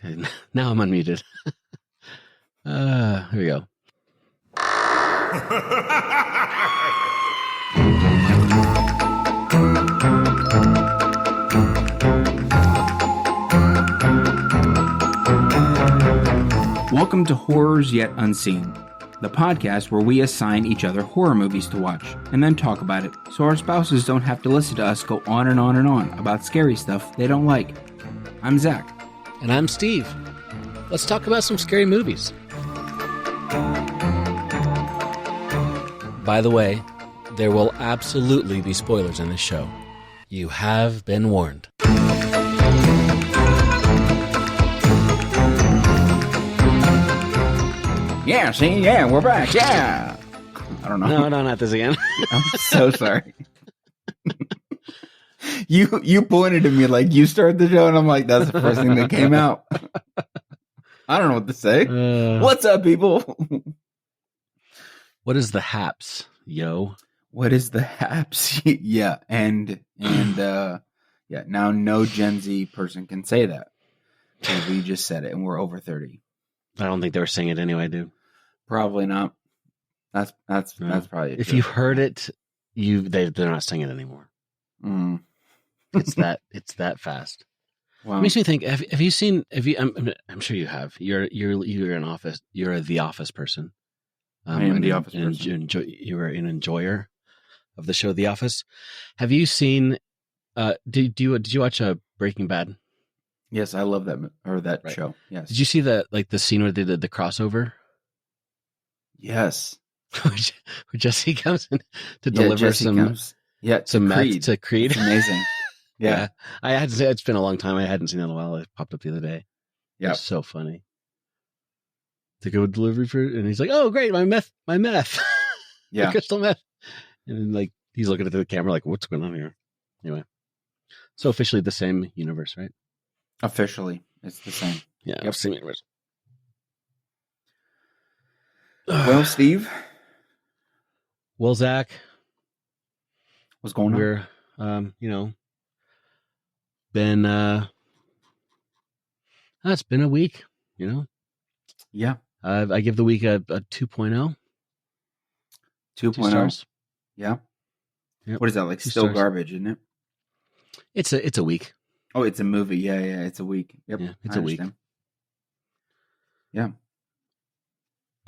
Okay, now I'm unmuted. Here we go. Welcome to Horrors Yet Unseen, the podcast where we assign each other horror movies to watch and then talk about it so our spouses don't have to listen to us go on and on and on about scary stuff they don't like. I'm Zach. And I'm Steve. Let's talk about some scary movies. By the way, there will absolutely be spoilers in this show. You have been warned. Yeah, see? Yeah, we're back. Yeah. I don't know. No, not this again. I'm so sorry. You pointed at me like you started the show, and I'm like, that's the first thing that came out. I don't know what to say. What's up, people? What is the haps, yo? What is the haps? Yeah, and yeah, now no Gen Z person can say that. Because we just said it, and we're over 30. I don't think they were saying it anyway, dude. Probably not. That's probably if you heard it, they're not saying it anymore. It's that fast. Wow. It makes me think. Have you seen? I'm sure you have. You're an office. You're the Office person. I am the Office person. You are an enjoyer of the show The Office. Have you seen? Did you watch Breaking Bad? Yes, I love that Right. show. Yes. Did you see the scene where they did the crossover? Yes. Where Jesse comes in to deliver some meth to Creed. It's amazing. Yeah. I had to say it's been a long time. I hadn't seen it in a while. It popped up the other day. Yeah. It's so funny. To go delivery for, and he's like, "Oh, great, my meth, Yeah, crystal meth," and then, like, he's looking at the camera like, "What's going on here?" Anyway, so officially the same universe, right? Officially, it's the same. Yeah, Yep. Same universe. Well, Steve, well, Zach, what's going on? we're been it's been a week, Yeah, I give the week a 2.0. 2.0. 2 stars. Yeah. Yep. What is that, like? 2 Still stars. garbage, isn't it? It's a week. Oh, it's a movie. Yeah, it's a week. Yep. Yeah, it's I a week. understand.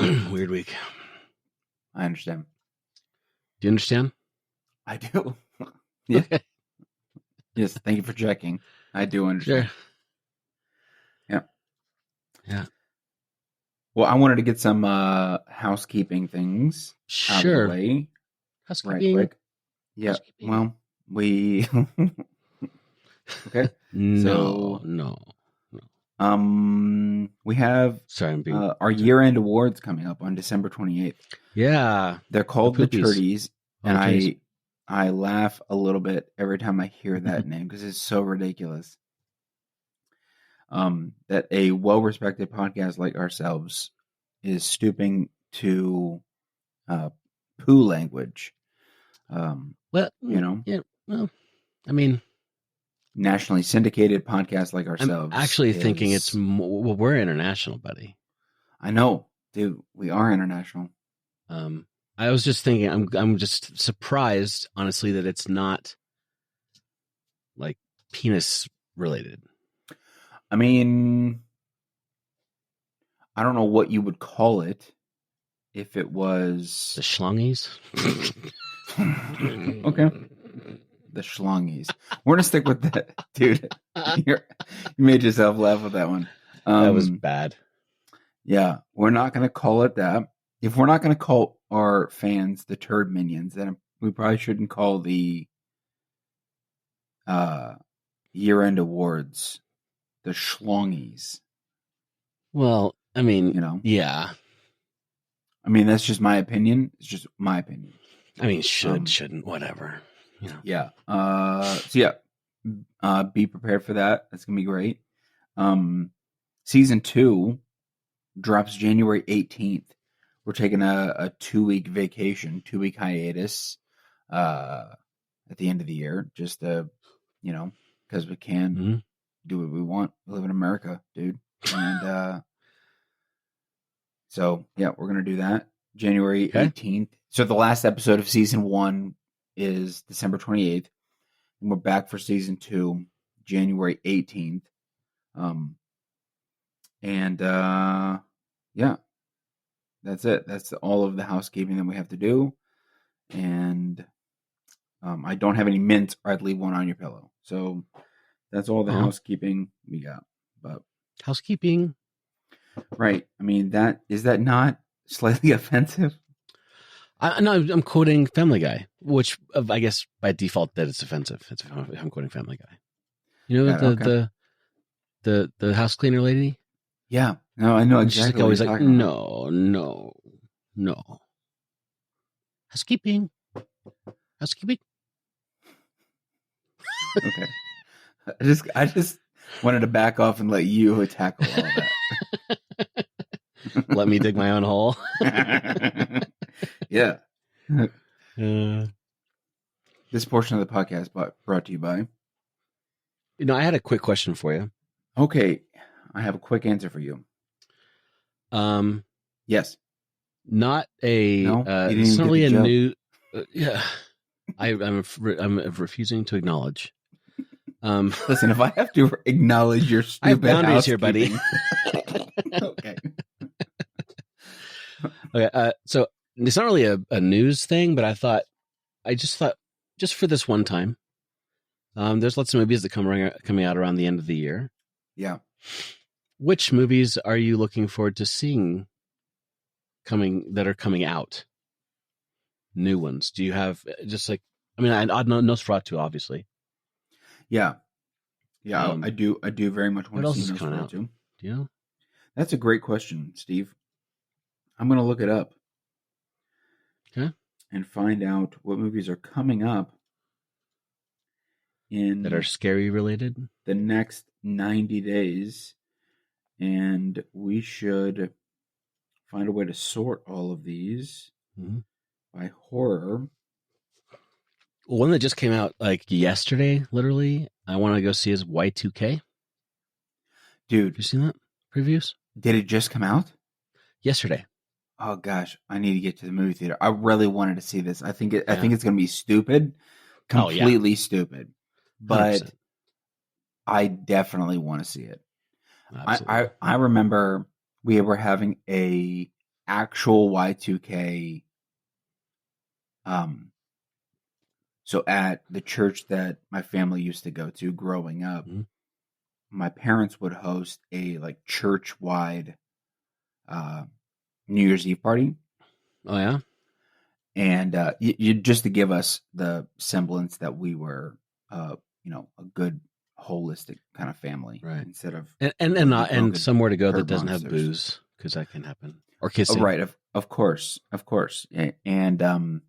Yeah, Weird week. I understand. Do you understand? I do. Yeah. Okay. Yes. Thank you for checking. I do understand. Sure. Yeah. Well, I wanted to get some housekeeping things out of Sure. the way. Housekeeping. Right quick. Yeah. Housekeeping. Well, we. Okay. No. We have Sorry, I'm being. our year-end awards coming up on December 28th. Yeah. They're called the Poopies. Turdies, and Turdies. I laugh a little bit every time I hear that name because it's so ridiculous. That a well-respected podcast like ourselves is stooping to poo language. Well, Yeah. Well, I mean, nationally syndicated podcast like ourselves. I'm actually thinking it's more, well, we're international, buddy. I know, dude. We are international. I was just thinking, I'm just surprised, honestly, that it's not like penis related. I mean, I don't know what you would call it if it was The schlongies. Okay. The schlongies. We're gonna stick with that, dude. You made yourself laugh with that one. That was bad. Yeah, we're not gonna call it that. If we're not gonna call our fans the turd minions, then we probably shouldn't call the year-end awards the schlongies. Well, I mean, Yeah. I mean, that's just my opinion. It's just my opinion. I mean, shouldn't, whatever. Yeah. Be prepared for that. That's gonna be great. Season 2 drops January 18th. We're taking a 2-week vacation, 2-week hiatus at the end of the year, just because we can do what we want. We live in America, dude. And so, yeah, we're going to do that January Okay. 18th. So the last episode of season 1 is December 28th. And we're back for season 2, January 18th. Yeah, that's it. That's all of the housekeeping that we have to do. And I don't have any mint, or I'd leave one on your pillow. So that's all the housekeeping we got. But housekeeping. Right. I mean, is that not slightly offensive? I'm quoting Family Guy, which I guess by default that it's offensive. I'm quoting Family Guy. You know the house cleaner lady. Yeah. No, I know And exactly. She's always like, no. Housekeeping. Okay. I just wanted to back off and let you tackle all that. Let me dig my own hole. Yeah. This portion of the podcast brought to you by. I had a quick question for you. Okay, I have a quick answer for you. Yes. Not a. No, it's not really a new. Yeah, I'm refusing to acknowledge. Listen, if I have to acknowledge your stupid I have boundaries here, buddy. Okay. Okay. So it's not really a news thing, but I just thought for this one time, there's lots of movies that coming out around the end of the year. Yeah. Which movies are you looking forward to seeing that are coming out? New ones. Do you have just like, I mean, I know Nosferatu, obviously. Yeah. Yeah, I do very much want to see Nosferatu. Do you know? That's a great question, Steve. I'm going to look it up. Okay. And find out what movies are coming up that are scary related the next 90 days. And we should find a way to sort all of these by horror. One that just came out like yesterday, literally, I want to go see is Y2K. Dude. Have you seen that? Previews? Did it just come out? Yesterday. Oh gosh, I need to get to the movie theater. I really wanted to see this. I think it's going to be stupid. Completely stupid. But 100%. I definitely want to see it. I remember we were having a actual Y2K so at the church that my family used to go to growing up, my parents would host a like church-wide New Year's Eve party. Oh yeah. And just to give us the semblance that we were a good holistic kind of family, right? Instead of and somewhere to go that doesn't have booze, because that can happen, or kissing. Oh, right, of course, and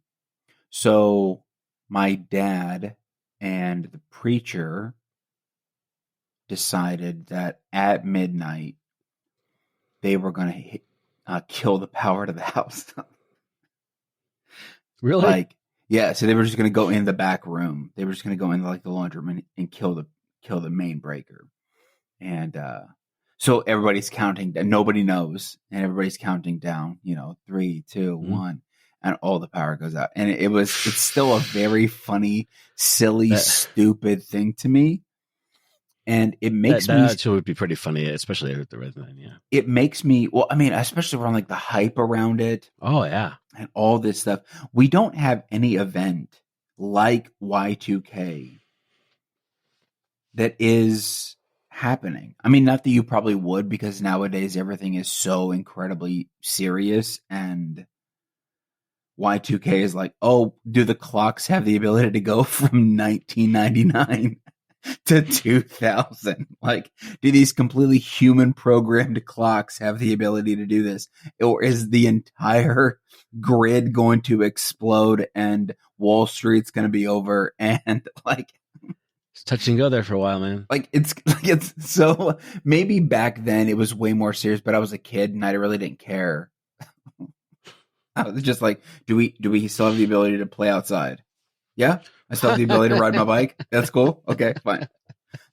so my dad and the preacher decided that at midnight they were going to kill the power to the house. Really? Yeah, so they were just going to go in the back room. They were just going to go into like the laundry room and kill the main breaker. And so everybody's counting. Nobody knows, and everybody's counting down. 3, 2, 1, and all the power goes out. And it's still a very funny, silly, stupid thing to me. And it makes me. That actually would be pretty funny, especially at the Red Line. Yeah, it makes me. Well, I mean, especially around like the hype around it. Oh yeah, and all this stuff. We don't have any event like Y2K that is happening. I mean, not that you probably would, because nowadays everything is so incredibly serious, and Y2K is like, oh, do the clocks have the ability to go from 1999 to 2000? Like, do these completely human programmed clocks have the ability to do this? Or is the entire grid going to explode and Wall Street's going to be over? And like, it's touch and go there for a while, man. Like it's so, maybe back then it was way more serious, but I was a kid and I really didn't care. I was just like, do we still have the ability to play outside? Yeah. I still have the ability to ride my bike. That's cool. Okay, fine.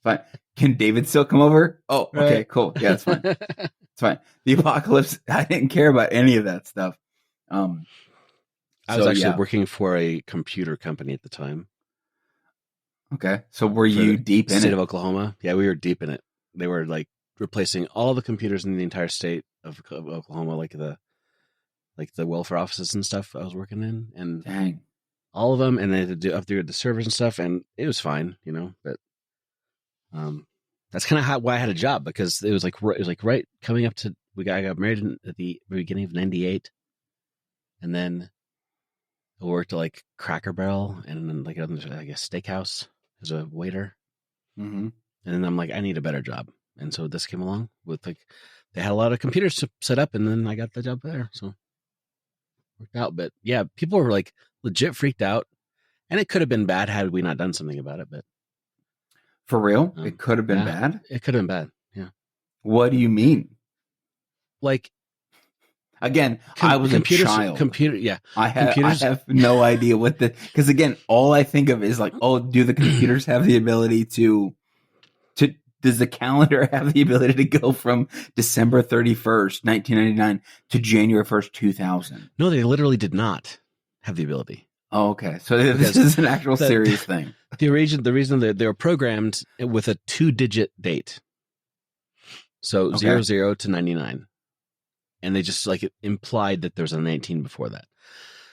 Fine. Can David still come over? Oh, okay, Right. cool. Yeah, it's fine. It's fine. The apocalypse. I didn't care about any of that stuff. I was actually yeah. working for a computer company at the time. Okay. So were For you the deep in state it? of Oklahoma? Yeah, we were deep in it. They were like replacing all the computers in the entire state of Oklahoma, like the welfare offices and stuff I was working in, and Dang. all of them. And they had to upgrade the servers and stuff, and it was fine, But that's kind of why I had a job, because it was like right coming up to I got married at the beginning of '98, and then I worked at like Cracker Barrel and then like a steakhouse as a waiter. Mm-hmm. And then I'm like, I need a better job. And so this came along with like, they had a lot of computers set up, and then I got the job there. So it worked out. But yeah, people were like legit freaked out, and it could have been bad had we not done something about it. But For real? It could have been bad? It could have been bad. Yeah. What do you mean? Like, again, I was a child. I have no idea what because again, all I think of is like, oh, do the computers have the ability to does the calendar have the ability to go from December 31st, 1999 to January 1st, 2000? No, they literally did not have the ability. Oh, okay. So this is an actual serious thing. The reason that they were programmed with a 2-digit date. So 00 to 99. And they just like it implied that there was a 19 before that.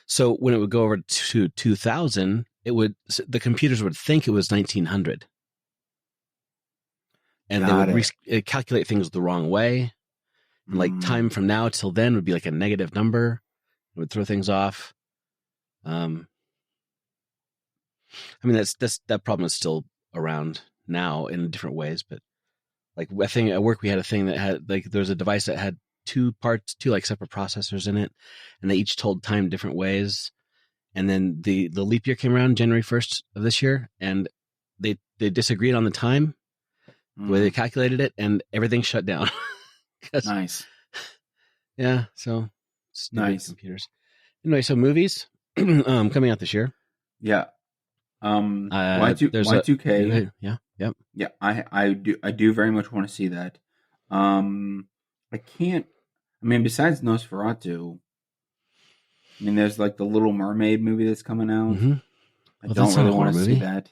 So when it would go over to 2000, the computers would think it was 1900. And they would calculate things the wrong way. And like time from now till then would be like a negative number. It would throw things off. I mean, that problem is still around now in different ways. But like I think at work we had a thing that had like there was a device that had two like separate processors in it, and they each told time different ways. And then the leap year came around January 1st of this year, and they disagreed on the time, the way they calculated it, and everything shut down. Nice. Yeah. So nice computers. Anyway, so movies coming out this year. Yeah. Y2K. Yeah. Yep. Yeah. I do very much want to see that. I can't. I mean, besides Nosferatu, I mean, there's like the Little Mermaid movie that's coming out. Mm-hmm. I don't really want to see that.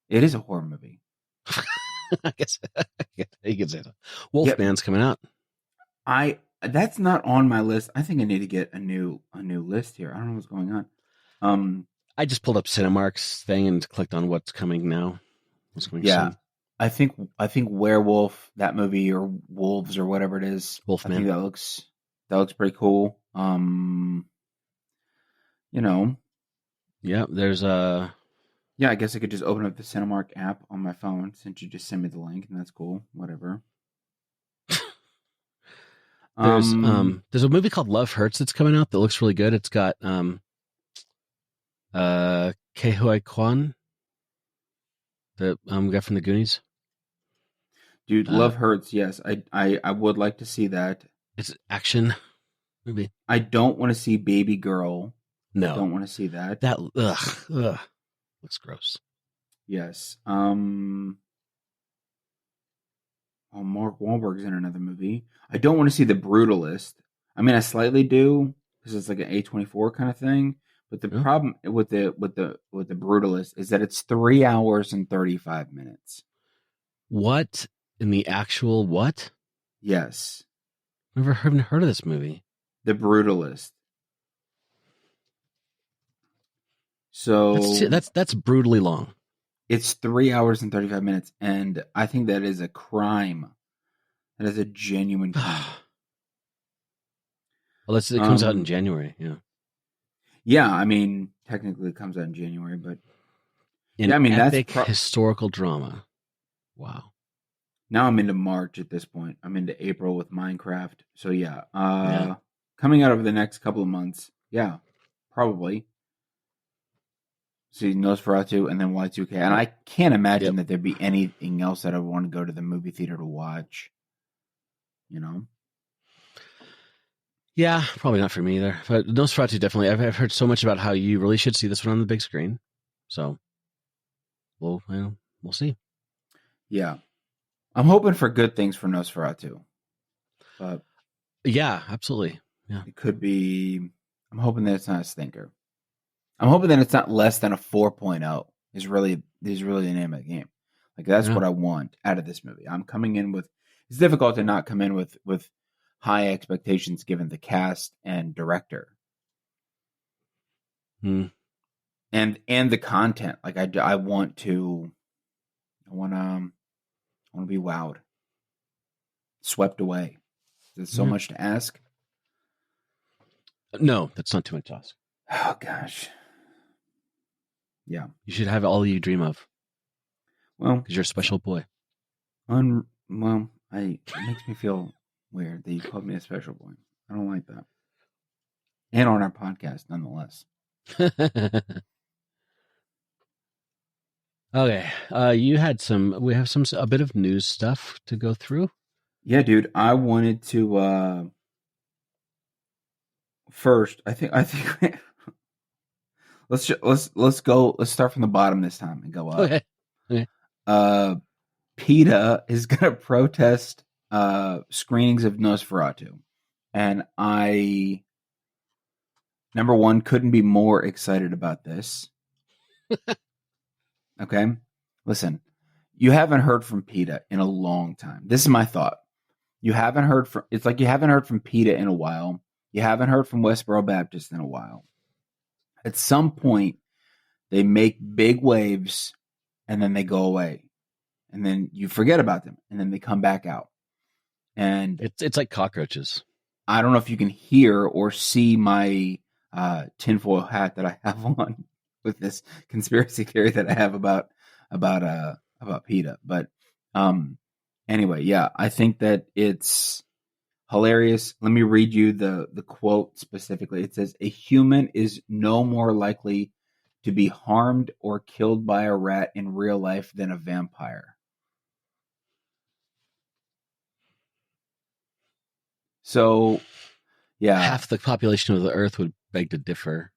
It is a horror movie. I guess you could say that. Wolfman's coming out. That's not on my list. I think I need to get a new list here. I don't know what's going on. I just pulled up Cinemark's thing and clicked on what's coming now. What's coming soon. I think Werewolf, that movie, or Wolves, or whatever it is. Wolfman. I think that looks pretty cool. Yeah, there's a. Yeah, I guess I could just open up the Cinemark app on my phone since you just sent me the link, and that's cool. Whatever. There's a movie called Love Hurts that's coming out that looks really good. It's got Ke Huy Quan, the guy from the Goonies. Dude, Love Hurts. Yes, I would like to see that. It's action movie. I don't want to see Baby Girl. No, I don't want to see that. That looks gross. Yes. Mark Wahlberg's in another movie. I don't want to see The Brutalist. I mean, I slightly do because it's like an A24 kind of thing. But the problem with the Brutalist is that it's 3 hours and 35 minutes. What in the actual what? Yes. Never heard of this movie. The Brutalist. So that's brutally long. It's 3 hours and 35 minutes, and I think that is a crime. That is a genuine crime. Well, it comes out in January. Yeah. Yeah, I mean, technically it comes out in January, but epic historical drama. Wow. Now I'm into March at this point. I'm into April with Minecraft. So coming out over the next couple of months. Yeah, probably. See Nosferatu and then Y2K. And I can't imagine that there'd be anything else that I would want to go to the movie theater to watch. Yeah, probably not for me either. But Nosferatu, definitely. I've heard so much about how you really should see this one on the big screen. So, we'll see. Yeah. I'm hoping for good things for Nosferatu, but Yeah, absolutely. Yeah. it could be. I'm hoping that it's not a stinker. I'm hoping that it's not less than a 4.0 is really the name of the game. Like that's Yeah. what I want out of this movie. I'm coming in with. It's difficult to not come in with high expectations given the cast and director Hmm. and the content. Like I want to. I want to be wowed, swept away. Is it so Yeah. much to ask? No, that's not too much to ask. Oh gosh. Yeah. You should have all you dream of Well, because you're a special boy. it makes me feel weird that you called me a special boy. I don't like that. And on our podcast, nonetheless. Okay. We have a bit of news stuff to go through. Yeah, dude. I wanted to first. I think let's go. Let's start from the bottom this time and go up. Okay. Okay. PETA is going to protest screenings of Nosferatu, and I, number one, couldn't be more excited about this. Okay, listen, you haven't heard from PETA in a long time. This is my thought. You haven't heard from. It's like you haven't heard from PETA in a while. You haven't heard from Westboro Baptist in a while. At some point, they make big waves, and then they go away. And then you forget about them, and then they come back out. And it's like cockroaches. I don't know if you can hear or see my tinfoil hat that I have on with this conspiracy theory that I have about PETA. But anyway, yeah, I think that it's hilarious. Let me read you the quote specifically. It says, "A human is no more likely to be harmed or killed by a rat in real life than a vampire." So, yeah. Half the population of the Earth would beg to differ.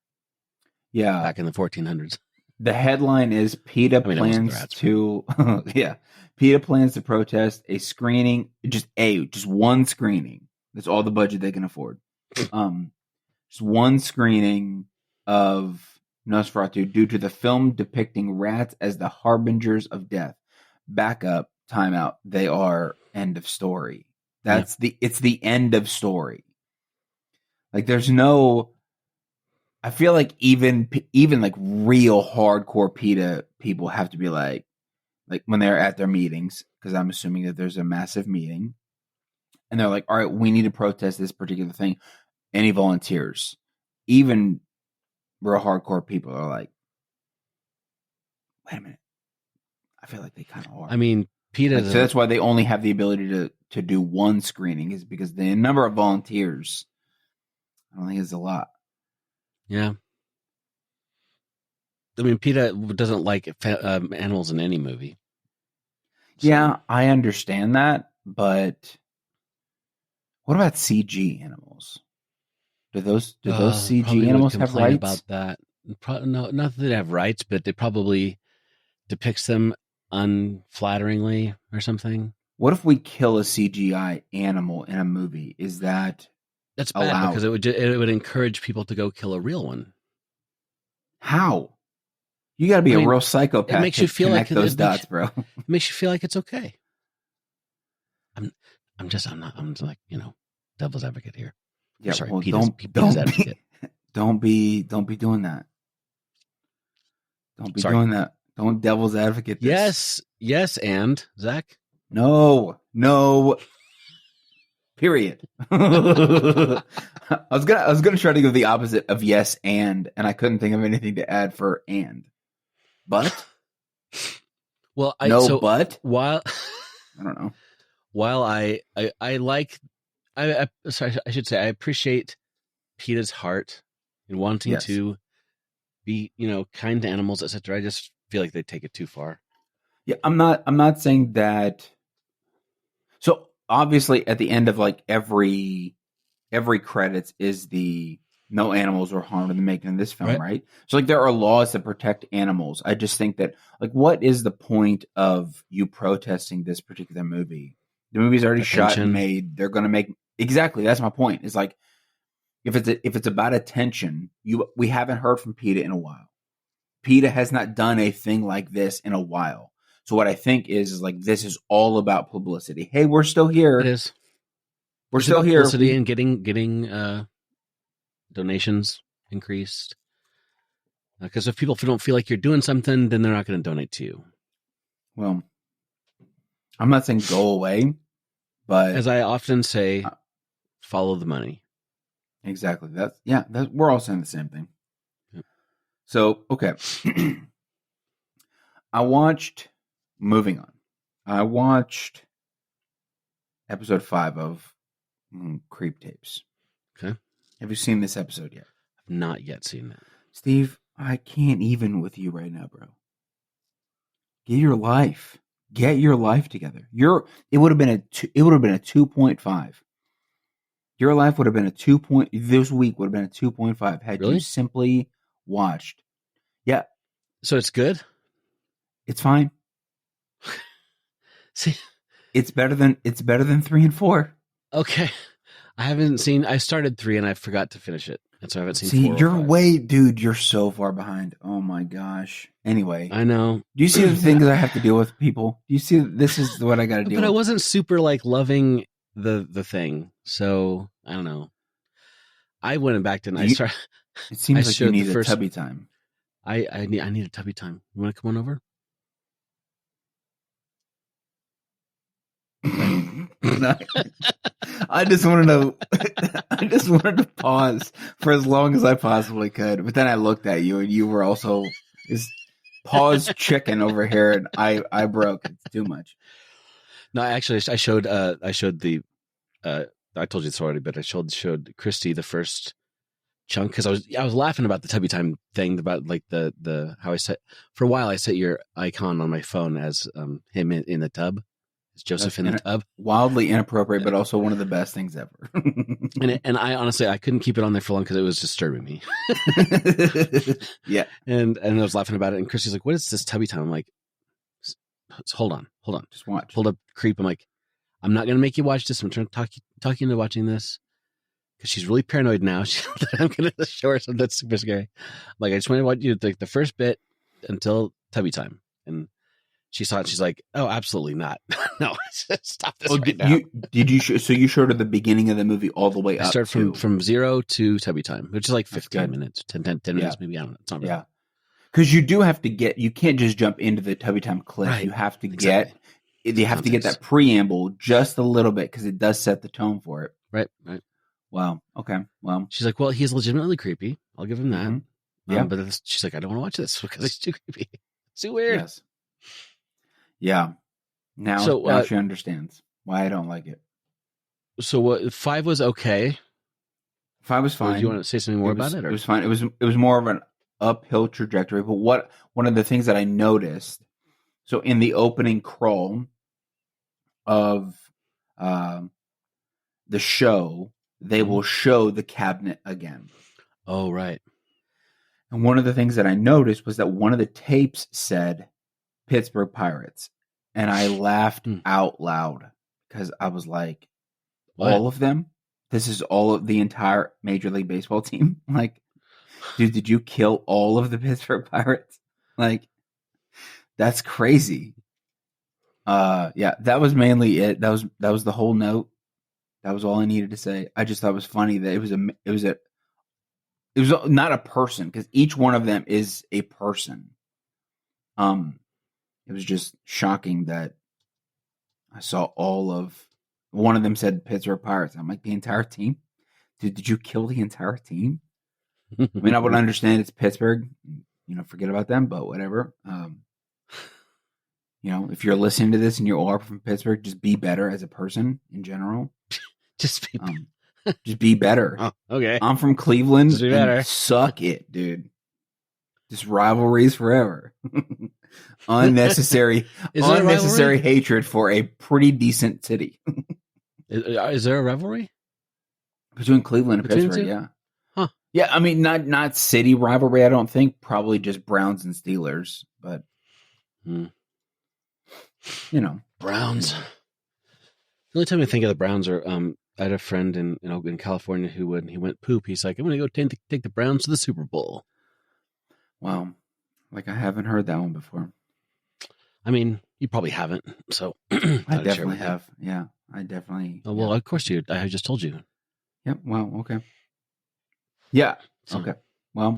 Yeah. Back in the 1400s. The headline is PETA plans to PETA plans to protest a screening, just one screening. That's all the budget they can afford. Just one screening of Nosferatu due to the film depicting rats as the harbingers of death. Backup, timeout. They are end of story. It's the end of story. Like there's no. I feel like even like real hardcore PETA people have to be like when they're at their meetings, because I'm assuming that there's a massive meeting, and they're like, all right, we need to protest this particular thing. Any volunteers? Even real hardcore people are like, wait a minute. I feel like they kind of are. I mean, PETA. So that's why they only have the ability to do one screening, is because the number of volunteers, I don't think is a lot. Yeah. I mean, PETA doesn't like animals in any movie. So. Yeah, I understand that, but what about CG animals? Do those CG animals have rights? About that? No, not that they have rights, but they probably depicts them unflatteringly or something. What if we kill a CGI animal in a movie? Is that's bad allowed? Because it would encourage people to go kill a real one. How? You got to be a real psychopath. It makes you feel like those dots, bro. It makes you feel like it's okay. I'm like, devil's advocate here. Yeah, sorry, well, don't be doing that. Don't be doing that. Don't devil's advocate this. Yes, and Zach. No. Period. I was gonna try to go the opposite of yes and I couldn't think of anything to add for and. But well, but while I don't know. While I should say I appreciate PETA's heart in wanting to be, kind to animals, etc. I just feel like they take it too far. Yeah, I'm not saying that. So obviously, at the end of like every credits is the no animals were harmed in the making of this film, Right. right? So like there are laws that protect animals. I just think that like what is the point of you protesting this particular movie? The movie's already shot and Attention. made. They're going to make exactly. That's my point. It's like if it's about attention, we haven't heard from PETA in a while. PETA has not done a thing like this in a while. So what I think is like this is all about publicity. Hey, we're still here. It is. We're It's still about here. publicity and getting donations increased. Because if people don't feel like you're doing something, then they're not going to donate to you. Well, I'm not saying go away, but as I often say, follow the money. Exactly. We're all saying the same thing. Yep. So, okay. Moving on. I watched episode 5 of Creep Tapes. Okay. Have you seen this episode yet? I've not yet seen that. Steve, I can't even with you right now, bro. Get your life together. It would have been a 2.5. Your life would have been this week would have been a 2.5 had Really? you simply watched. Yeah. So it's good? It's fine. See, it's better than 3 and 4. Okay. I started 3 and I forgot to finish it. And so I haven't seen 4 See, or 5. dude, you're so far behind. Oh my gosh. Anyway. I know. Do you see the things I have to deal with, people? Do you see this is what I got to deal with? But I wasn't super like loving the thing. So, I don't know. I went back and I started. It seems like you need a tubby time. I need a tubby time. You want to come on over? I just wanted to pause for as long as I possibly could, but then I looked at you and you were also this pause chicken over here, and I broke. It's too much. No, actually, I showed the. I told you this already, but I showed Christy the first chunk because I was laughing about the tubby time thing about like the how I set for a while I set your icon on my phone as him in the tub. It's Joseph in the tub. Wildly inappropriate, but also one of the best things ever. and I honestly I couldn't keep it on there for long because it was disturbing me. Yeah, and I was laughing about it, and Christy's like, "What is this tubby time?" I'm like, "Hold on, just watch." Pulled up Creep. I'm like, "I'm not gonna make you watch this. I'm trying to talk you into watching this." Because she's really paranoid now. I'm going to show her something that's super scary. Like, I just want to watch you like the first bit until tubby time. And she saw it. She's like, "Oh, absolutely not. No, stop this right now." So you showed her the beginning of the movie all the way up? I started from 0 to tubby time, which is like 15 minutes, 10 minutes, maybe. I don't know. It's not really. Yeah. Because you do have to you can't just jump into the tubby time clip. Right. You have to get that preamble just a little bit because it does set the tone for it. Right. Wow. Okay. Well, she's like, "Well, he's legitimately creepy. I'll give him that." Mm-hmm. Yeah. But she's like, "I don't want to watch this because it's too creepy. It's too weird." Yes. Yeah. Now she understands why I don't like it. So what? 5 was okay. 5 was fine. Do you want to say something more about it? Or? It was fine. It was more of an uphill trajectory. But one of the things that I noticed, so in the opening crawl of the show, they will show the cabinet again. Oh, right. And one of the things that I noticed was that one of the tapes said Pittsburgh Pirates. And I laughed out loud because I was like, what? All of them? This is all of the entire Major League Baseball team? Like, dude, did you kill all of the Pittsburgh Pirates? Like, that's crazy. Yeah, that was mainly it. That was the whole note. That was all I needed to say. I just thought it was funny that it was not a person because each one of them is a person. It was just shocking that I saw one of them said Pittsburgh Pirates. I'm like, the entire team? Dude, did you kill the entire team? I mean, I would understand it's Pittsburgh, forget about them, but whatever. If you're listening to this and you are from Pittsburgh, just be better as a person in general. Just be better. Oh, okay. I'm from Cleveland. Just be better. Suck it, dude. Just rivalries forever. Unnecessary hatred for a pretty decent city. Is there a rivalry between Cleveland and Pittsburgh? Yeah. Huh. Yeah, I mean, not city rivalry, I don't think. Probably just Browns and Steelers, but Hmm. Browns. anyway. The only time I think of the Browns are I had a friend in California who he went poop. He's like, I'm gonna go take the Browns to the Super Bowl. Wow, like I haven't heard that one before. I mean, you probably haven't, so I definitely have. Yeah, I definitely. Oh, well, yeah. of course you. I just told you. Yep. Wow. Okay. Yeah. So, Okay. Well,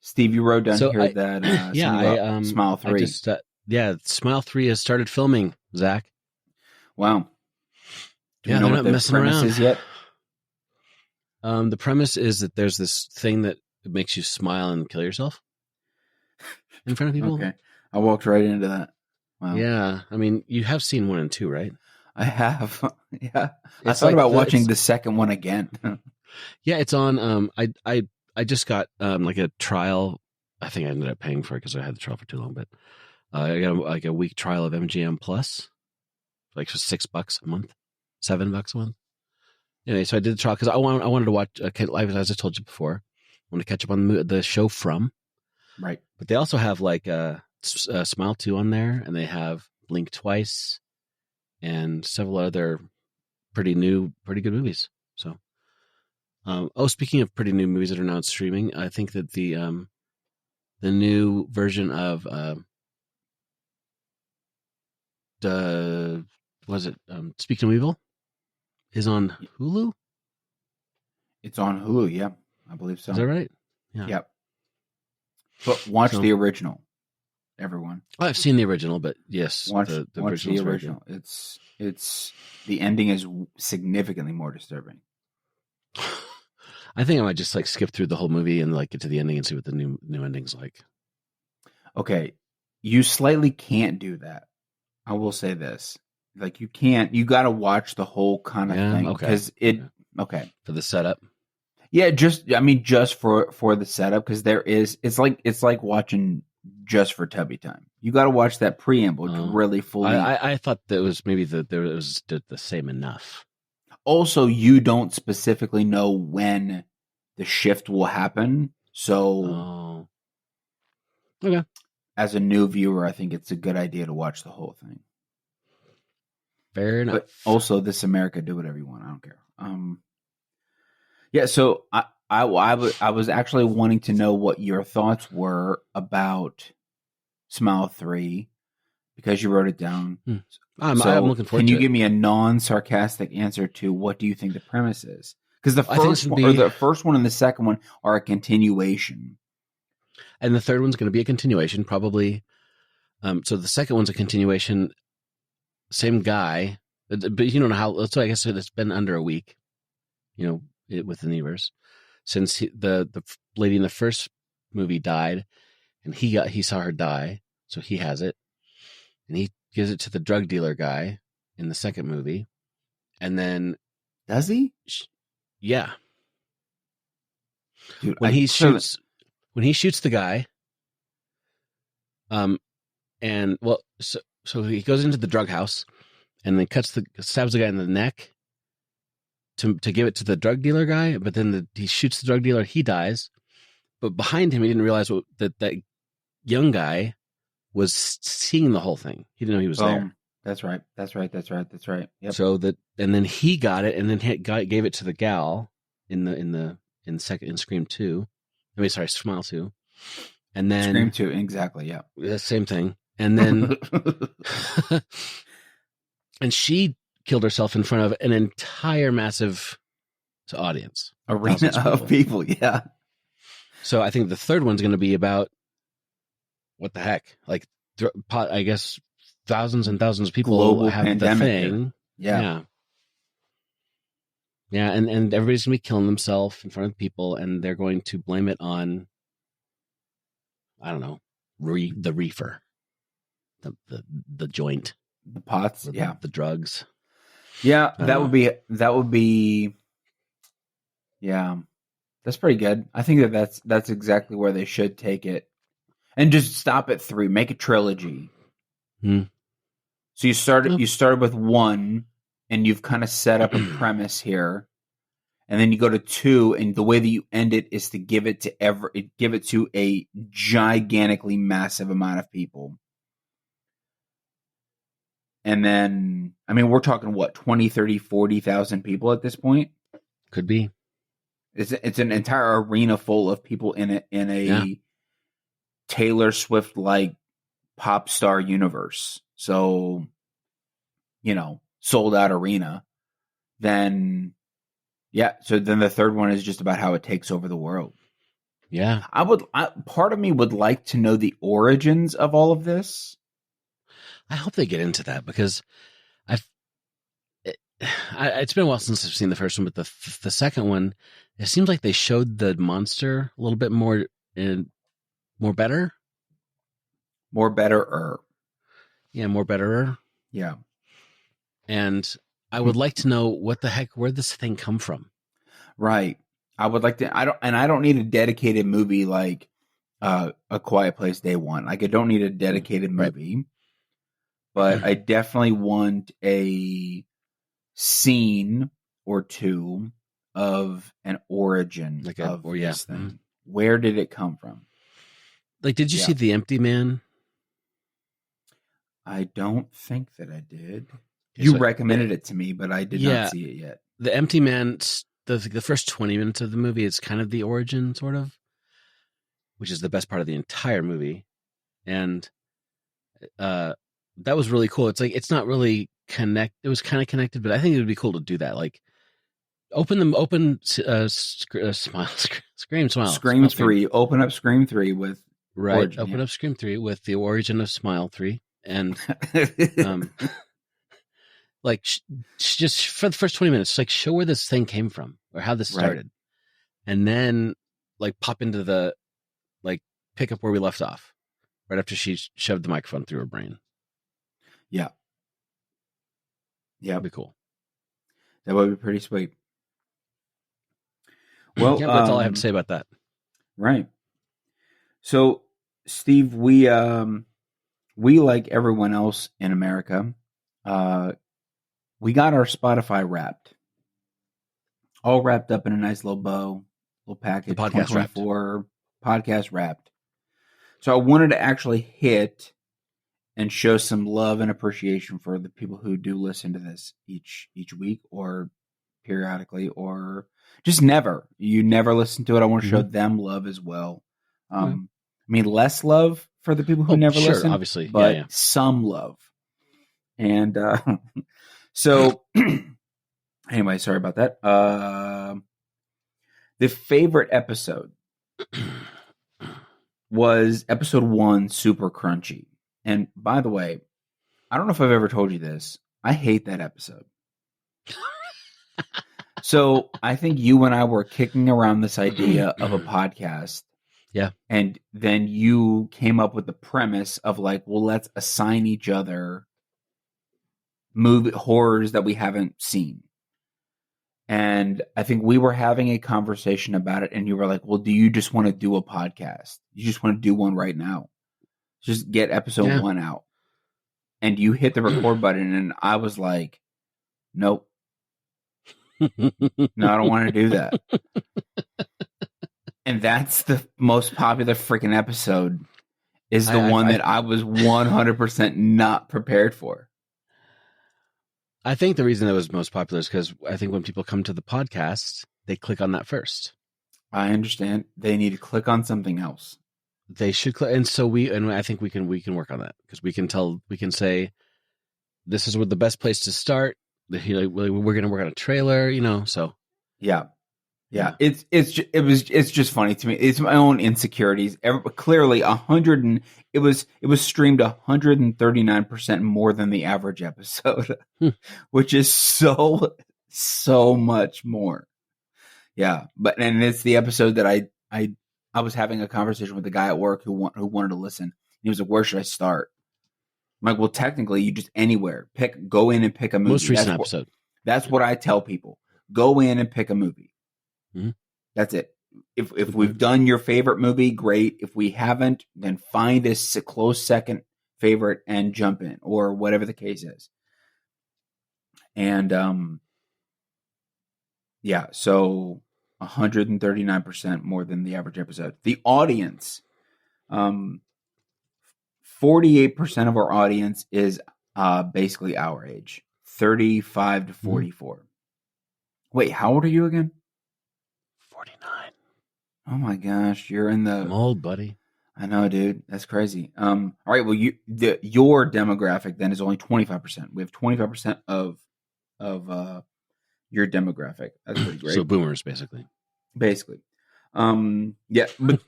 Steve, you wrote down here that something about Smile 3. Smile 3 has started filming, Zach. Wow. Do we know they're what not the messing premise around is yet? The premise is that there's this thing that makes you smile and kill yourself in front of people. Okay. I walked right into that. Wow. Yeah. I mean, you have seen 1 and 2, right? I have. Yeah. I It's thought like about watching the second one again. Yeah, it's on. I just got like a trial. I think I ended up paying for it because I had the trial for too long. But I got like a week trial of MGM Plus, like for $6 a month, $7 a month. Anyway, so I did the trial because I wanted to watch live, as I told you before. I want to catch up on the show From. Right. But they also have like Smile 2 on there, and they have Blink Twice, and several other pretty good movies. So. Speaking of pretty new movies that are now on streaming, I think that the new version of Speaking of Evil is on Hulu. It's on Hulu. Yeah, I believe so. Is that right? Yeah. Yep. But watch the original, everyone. I've seen the original, but yes, watch the original. It's the ending is significantly more disturbing. I think I might just like skip through the whole movie and like get to the ending and see what the new ending's like. Okay, you slightly can't do that. I will say this: like you can't. You got to watch the whole kind of thing because Okay for the setup. Yeah, just for the setup because it's like watching just for Tubby Time. You got to watch that preamble to really fully. I thought that was maybe there was the same enough. Also, you don't specifically know when the shift will happen. So, okay. As a new viewer, I think it's a good idea to watch the whole thing. Fair enough. But also, This America, do whatever you want. I don't care. Yeah. So I was actually wanting to know what your thoughts were about Smile 3 because you wrote it down. I'm looking forward to it. Can you give me a non-sarcastic answer to what do you think the premise is? Because the first one and the second one are a continuation. And the third one's going to be a continuation, probably. So the second one's a continuation. Same guy, but you don't know how. So I guess it's been under a week, with the Nevers, since the lady in the first movie died, and he saw her die, so he has it, and he gives it to the drug dealer guy in the second movie, and then does he? Yeah. Dude, when he shoots the guy, and well, so he goes into the drug house, and then stabs the guy in the neck to give it to the drug dealer guy, but then he shoots the drug dealer, he dies, but behind him he didn't realize that young guy was seeing the whole thing. He didn't know he was there. That's right. Yep. So and then he got it, and then gave it to the gal in Scream 2. I mean, sorry, Smile 2. And then Scream 2, exactly, yeah. The same thing. And then and she killed herself in front of an entire massive audience. Arena of people, yeah. So I think the third one's going to be about what the heck? Like, I guess thousands and thousands of people global have pandemic the thing. Here. Yeah, and everybody's going to be killing themselves in front of people, and they're going to blame it on, I don't know, the reefer, the joint, the pots, the drugs. Yeah, that would be, yeah, that's pretty good. I think that's exactly where they should take it, and just stop at 3, make a trilogy. So you started with 1, and you've kind of set up a premise here, And then you go to 2, and the way that you end it is to give it to a gigantically massive amount of people. And then, I mean, we're talking what, 20, 30, 40,000 people at this point? Could be. It's an entire arena full of people in a Taylor Swift like pop star universe. So, sold out arena. Then so then the third one is just about how it takes over the world. Yeah. Part of me would like to know the origins of all of this. I hope they get into that, because it's been a while since I've seen the first one, but the second one, it seems like they showed the monster a little bit more better. More better. Yeah, more betterer. Yeah. And I would like to know where this thing come from. Right. I would like to. I don't need a dedicated movie like A Quiet Place Day One. Like, I don't need a dedicated movie, right. But I definitely want a scene or two of an origin of this thing. Mm-hmm. Where did it come from? Like, did you see The Empty Man? I don't think that I did. You recommended it to me, but I did not see it yet. The Empty Man, the first 20 minutes of the movie, is kind of the origin, sort of, which is the best part of the entire movie. And that was really cool. It's like, it's not really it was kind of connected, but I think it would be cool to do that. Like, Scream 3. Open up Scream 3 with Origin, open up Scream 3 with the origin of Smile 3, and like just for the first 20 minutes, like, show where this thing came from or how this started, and then like pop into the pick up where we left off right after she shoved the microphone through her brain. Yeah, that'd be cool. That would be pretty sweet. Well, that's all I have to say about that. Right. So, Steve, we like everyone else in America, we got our Spotify wrapped, all wrapped up in a nice little bow, little package. The podcast wrapped. Podcast wrapped. So I wanted to actually hit and show some love and appreciation for the people who do listen to this each week, or periodically, or just never. You never listen to it. I want to show them love as well. I mean, less love for the people who never listen, obviously, but some love. And so, anyway, sorry about that. The favorite episode was episode 1, Super Crunchy. And by the way, I don't know if I've ever told you this. I hate that episode. So I think you and I were kicking around this idea of a podcast. Yeah. And then you came up with the premise of like, well, let's assign each other movie horrors that we haven't seen. And I think we were having a conversation about it, and you were like, well, do you just want to do a podcast? You just want to do one right now? Just get episode 1 out. And you hit the record button, and I was like, nope. No, I don't want to do that. And that's the most popular freaking episode, is the one that I was 100% not prepared for. I think the reason it was most popular is because I think when people come to the podcast, they click on that first. I understand. They need to click on something else. They should click, and I think we can work on that, because we can say this is what the best place to start. We're going to work on a trailer, so yeah. It's just funny to me. It's my own insecurities. Clearly, it was streamed 139% more than the average episode, which is so much more. Yeah, and it's the episode that I was having a conversation with a guy at work who wanted to listen. And he was like, "Where should I start?" I'm like, "Well, technically, you just anywhere. Go in and pick a movie." Most recent episode. That's what I tell people. Go in and pick a movie. Mm-hmm. That's it. If we've done your favorite movie, great. If we haven't, then find a close second favorite and jump in, or whatever the case is. And Yeah, so 139% more than the average episode. The audience, 48% of our audience is basically our age, 35 to 44. Wait, how old are you again? 49. Oh my gosh, you're in the. I'm old, buddy. I know, dude. That's crazy. All right. Well, your demographic then is only 25%. We have 25% of your demographic. That's pretty great. So boomers, basically. Basically, yeah. But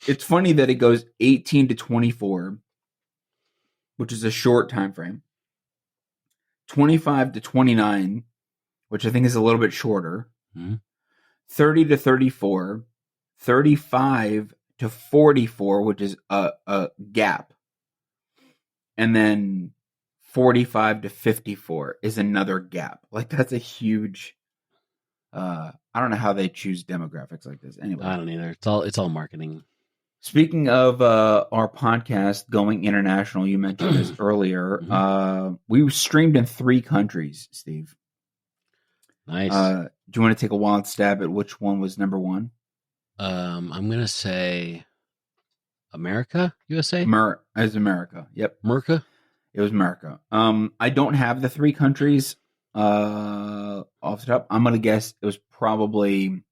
it's funny that it goes 18 to 24, which is a short time frame. 25 to 29, which I think is a little bit shorter. 30 to 34, 35 to 44, which is a gap. And then 45 to 54 is another gap. Like, that's a huge, I don't know how they choose demographics like this. Anyway. I don't either. It's all marketing. Speaking of our podcast going international, you mentioned this earlier. We streamed in 3 countries, Steve. Nice. Do you want to take a wild stab at which one was number 1? I'm gonna say America, USA. As America. Yep. America. It was America. I don't have the 3 countries off the top. I'm gonna guess it was probably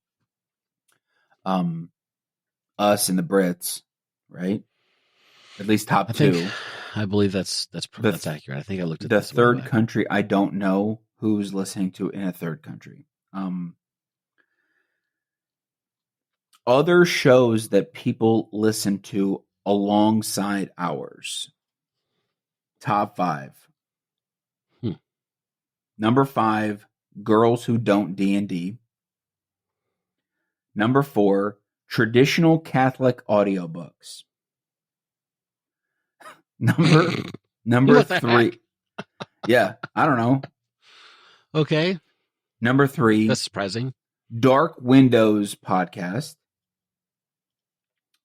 us and the Brits, right? At least top 2. I believe that's accurate. I think I looked at the this third country. I don't know who's listening to in a third country. Other shows that people listen to alongside ours. Top 5. Number 5, Girls Who Don't D&D. Number 4, Traditional Catholic Audiobooks. Number 3. Yeah, I don't know. Okay. Number 3. That's surprising. Dark Windows Podcast.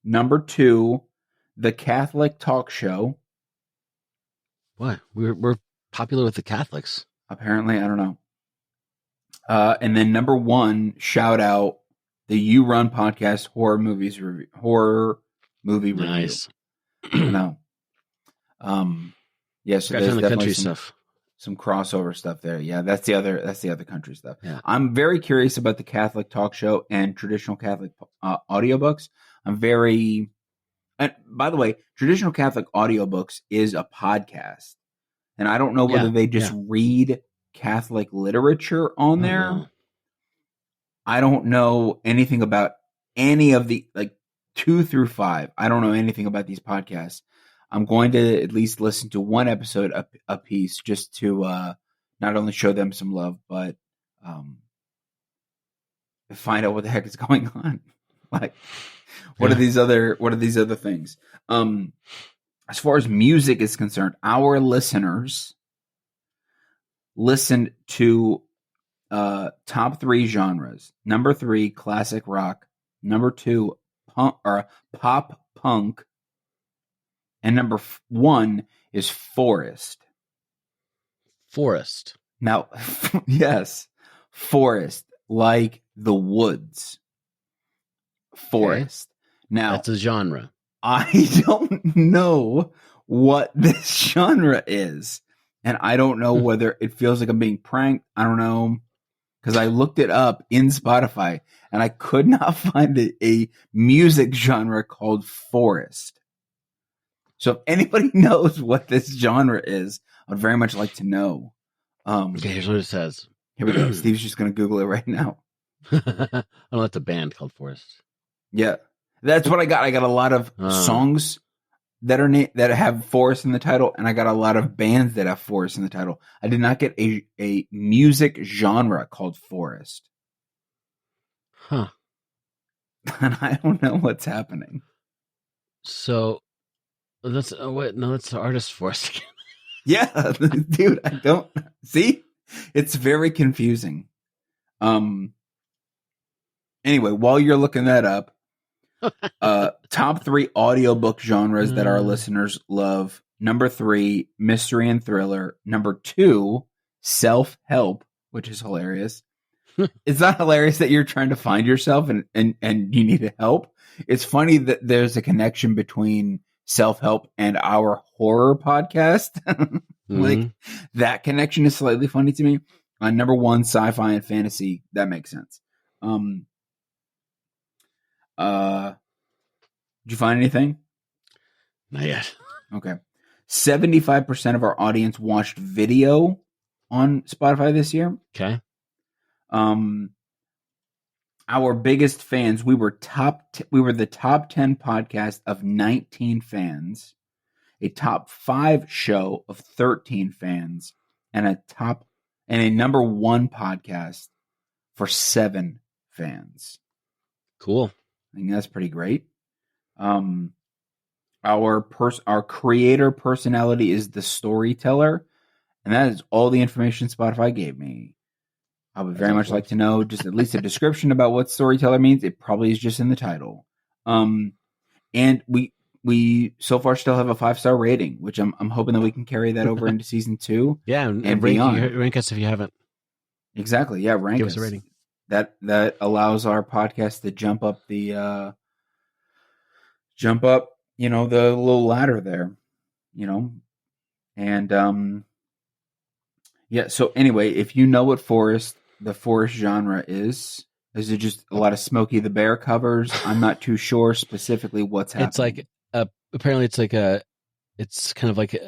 Number 2, The Catholic Talk Show. What? We're popular with the Catholics. Apparently, I don't know. And then number 1, shout out the You Run Podcast horror movie review. Nice. No. Yeah, so there's the definitely country stuff. Some crossover stuff there. Yeah, that's the other country stuff. Yeah. I'm very curious about the Catholic Talk Show and Traditional Catholic audiobooks. And by the way, Traditional Catholic Audiobooks is a podcast. And I don't know whether they just read Catholic literature on there. Know. I don't know anything about any of the 2 through 5. I don't know anything about these podcasts. I'm going to at least listen to one episode a piece just to not only show them some love, but find out what the heck is going on. What are these other things? As far as music is concerned, our listeners listened to top 3 genres. Number 3, classic rock. Number 2, pop punk. And number 1 is forest. Forest. Now, yes, forest, like the woods. Forest. Okay. Now, that's a genre. I don't know what this genre is. And I don't know whether it feels like I'm being pranked. I don't know. Because I looked it up in Spotify and I could not find a music genre called forest. So if anybody knows what this genre is, I'd very much like to know. Okay, here's what it says. Here we go. Steve's just going to Google it right now. I know that's a band called Forest. Yeah, that's what I got. I got a lot of songs that have forest in the title, and I got a lot of bands that have forest in the title. I did not get a music genre called forest. Huh. And I don't know what's happening. So that's that's the artist Forest. Yeah, dude, I don't see. It's very confusing. Anyway, while you're looking that up, top 3 audiobook genres that our listeners love. Number 3, mystery and thriller. Number 2, self-help, which is hilarious. It's not hilarious that you're trying to find yourself and you need help. It's funny that there's a connection between self-help and our horror podcast. Like Mm-hmm. that connection is slightly funny to me. Number one, sci-fi and fantasy. That makes sense. Did you find anything? Not yet. Okay. 75% of our audience watched video on Spotify this year. Okay. Our biggest fans, we were the top 10 podcast of 19 fans, a top 5 show of 13 fans, and a number 1 podcast for 7 fans. Cool. I think that's pretty great. Our creator personality is the storyteller, and that is all the information Spotify gave me. I would very much like to know just at least a description about what storyteller means. It probably is just in the title. And we so far still have a 5-star rating, which I'm hoping that we can carry that over into season 2. Yeah, and rank us if you haven't. Exactly. Yeah, rank Give us a rating. That allows our podcast to jump up, the little ladder there, and yeah. So anyway, if you know what the forest genre is it just a lot of Smokey the Bear covers? I'm not too sure specifically what's happening. It's like apparently it's kind of like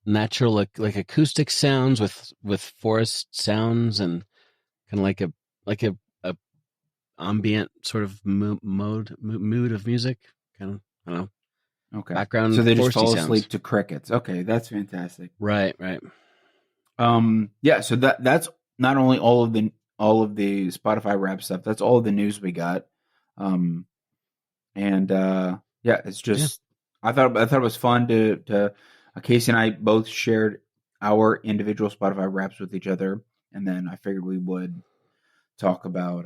natural like acoustic sounds with forest sounds and kind of like a ambient sort of mood of music, kind of, I don't know. Okay. Background. So they just fall sounds. asleep to crickets. Okay, that's fantastic. Right. Yeah. So that's not only all of the Spotify rap stuff. That's all of the news we got. Yeah, it's just I thought it was fun to Casey and I both shared our individual Spotify raps with each other, and then I figured we would talk about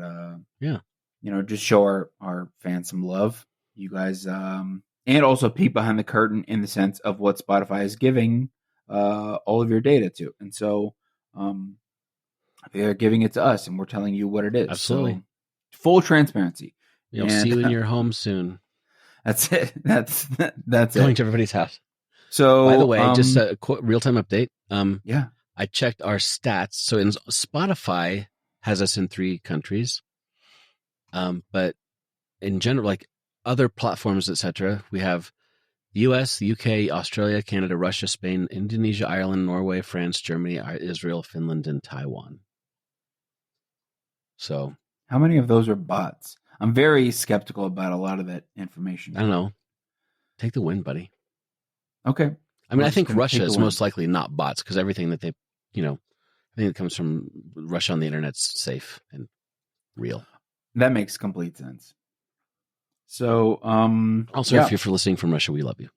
just show our fans some love. You guys and also peek behind the curtain in the sense of what Spotify is giving all of your data to. And so they're giving it to us and we're telling you what it is. Absolutely. So, full transparency. You'll see you in your home soon. That's it. That's going to everybody's house. So, by the way, just a real-time update. Yeah. I checked our stats. So in Spotify has us in 3 countries. But in general, like other platforms, etc., we have the US, the UK, Australia, Canada, Russia, Spain, Indonesia, Ireland, Norway, France, Germany, Israel, Finland, and Taiwan. So how many of those are bots? I'm very skeptical about a lot of that information. I don't know. Take the win, buddy. Okay. I mean, I think Russia is most likely not bots because everything that they, I think it comes from Russia on the internet's safe and real. That makes complete sense. So, also, if you're listening from Russia, we love you.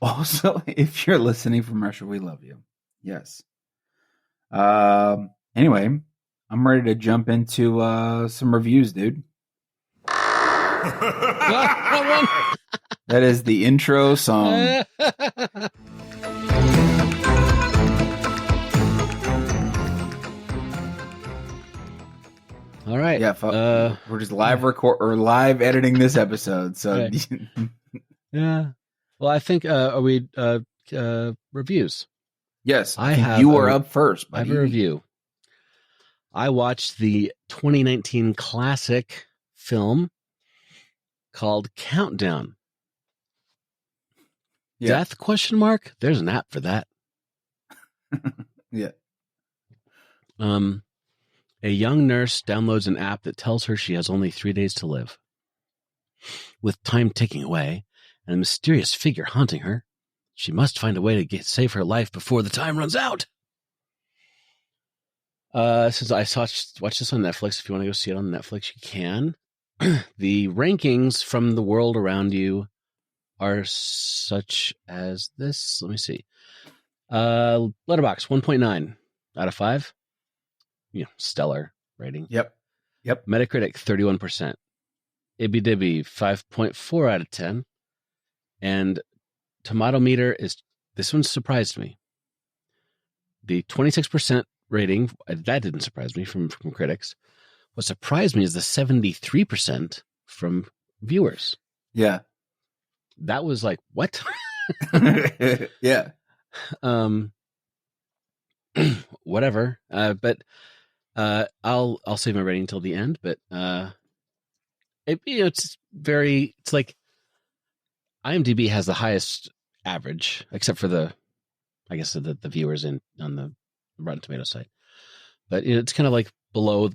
Also, if you're listening from Russia, we love you. Yes. Anyway, I'm ready to jump into some reviews, dude. That is the intro song. All right. Yeah, we're just live editing this episode. So right. Yeah. Well, I think are we reviews? Yes. You were up first, buddy. I have a review. I watched the 2019 classic film called Countdown. Yeah. Death ? There's an app for that. Yeah. A young nurse downloads an app that tells her she has only 3 days to live. With time ticking away and a mysterious figure haunting her, she must find a way to save her life before the time runs out. Since I watch this on Netflix, if you want to go see it on Netflix, you can. The rankings from the world around you are such as this. Let me see. Letterboxd 1.9 out of 5. Stellar rating. Yep. Metacritic 31%. Ibby Dibby 5.4 out of 10. And Tomato Meter this one surprised me. The 26% rating. That didn't surprise me from critics. What surprised me is the 73% from viewers. Yeah. That was like, what? Yeah. Whatever. But I'll save my rating until the end. But it's like IMDb has the highest average, except for the viewers on the Rotten Tomatoes site. But it's kind of like below.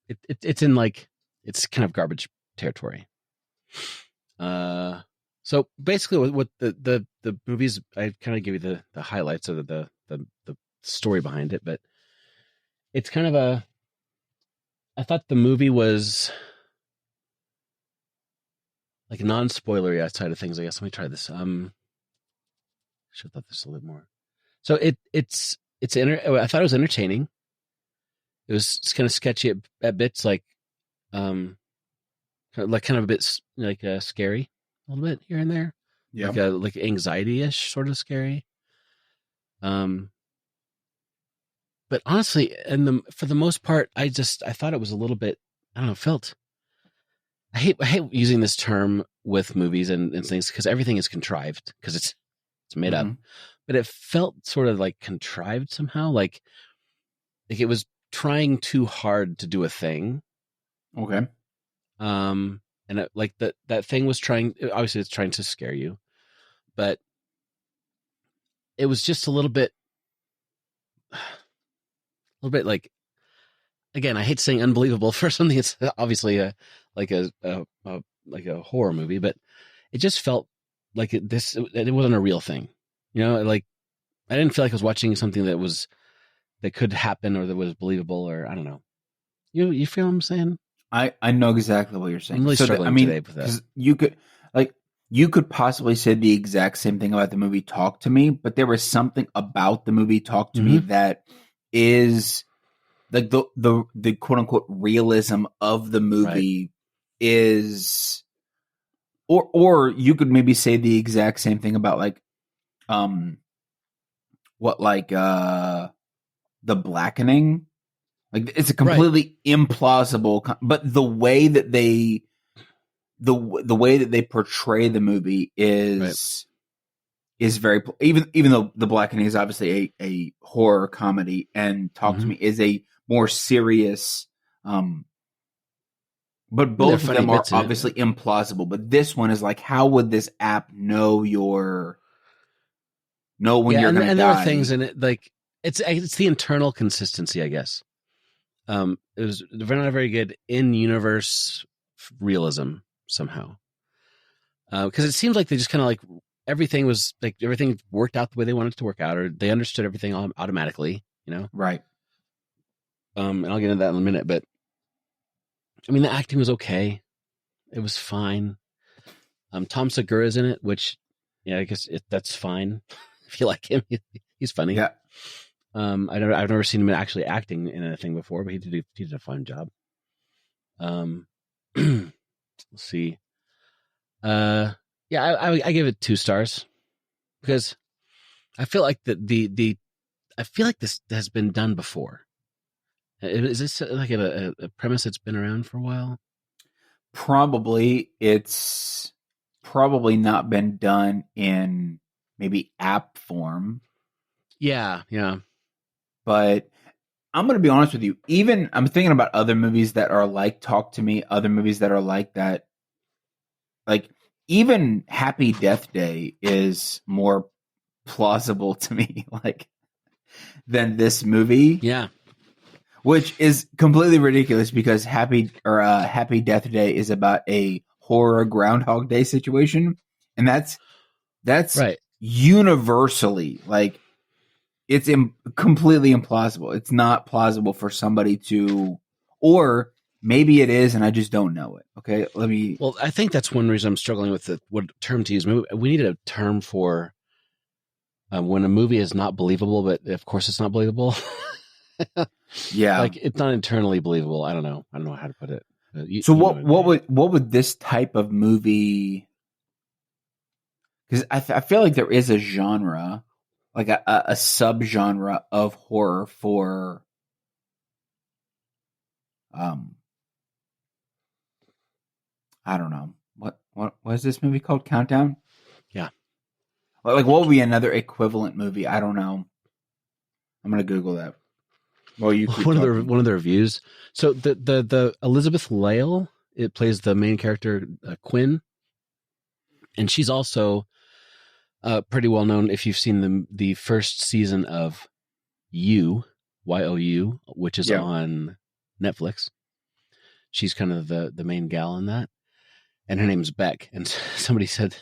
It's in like, it's kind of garbage territory. So basically, what the movies, I kind of give you the highlights of the story behind it, but it's kind of I thought the movie was like a non-spoilery outside of things, I guess. Let me try this. Should have thought this a little more. So I thought it was entertaining. It's kind of sketchy at bits, like kind of a bit like scary a little bit here and there. Yeah, like anxiety-ish sort of scary. But honestly, for the most part, I thought it was a little bit, I don't know, I hate using this term with movies and things, because everything is contrived, because it's made up. But it felt sort of like contrived somehow, like it was trying too hard to do a thing. Okay. And like that thing was obviously it's trying to scare you, but it was just a little bit like, again, I hate saying unbelievable for something that's obviously a horror movie, but it just felt like it wasn't a real thing. Like I didn't feel like I was watching something that could happen, or that was believable, or I don't know. You feel what I'm saying? I know exactly what you're saying. I'm really struggling today with that. You could possibly say the exact same thing about the movie Talk to Me, but there was something about the movie Talk to Me that is like the quote unquote realism of the movie is, or you could maybe say the exact same thing about The Blackening. Like, it's a completely implausible, but the way that they portray the movie is very, even though The Blackening is obviously a horror comedy, and Talk to Me is a more serious, but both of them are obviously implausible. But this one is like, how would this app know when you're going to die? And there are things in it, like it's the internal consistency, I guess. It was not very good in-universe realism somehow, because it seems like they just kind of like everything worked out the way they wanted it to work out, or they understood everything automatically, right? And I'll get into that in a minute, but I mean, the acting was okay; it was fine. Tom Segura's in it, which, I guess that's fine if you like him. He's funny. Yeah. I've never seen him actually acting in anything before, but he did a fine job. Let's see. I give it 2 stars, because I feel like I feel like this has been done before. Is this like a premise that's been around for a while? Probably. It's probably not been done in maybe app form. Yeah. But I'm going to be honest with you. Even I'm thinking about other movies that are like Talk to Me, other movies that are like that. Like, even Happy Death Day is more plausible to me, than this movie. Yeah. Which is completely ridiculous, because Happy Death Day is about a horror Groundhog Day situation, and that's right. Universally, like, it's completely implausible. It's not plausible for somebody to, or maybe it is, and I just don't know it. Okay, Well, I think that's one reason I'm struggling with what term to use. Maybe we need a term for when a movie is not believable, but of course it's not believable. Yeah, like, it's not internally believable. I don't know how to put it. What would this type of movie? Because I feel like there is a genre like a subgenre of horror for um I don't know. What is this movie called? Countdown? Yeah. Like what would be another equivalent movie? I don't know. I'm gonna Google that. Well, you keep talking. One of the reviews. So the Elizabeth Lale, it plays the main character Quinn, and she's also pretty well known if you've seen the first season of YOU, which is on Netflix. She's kind of the main gal in that, and her name's Beck. And somebody said,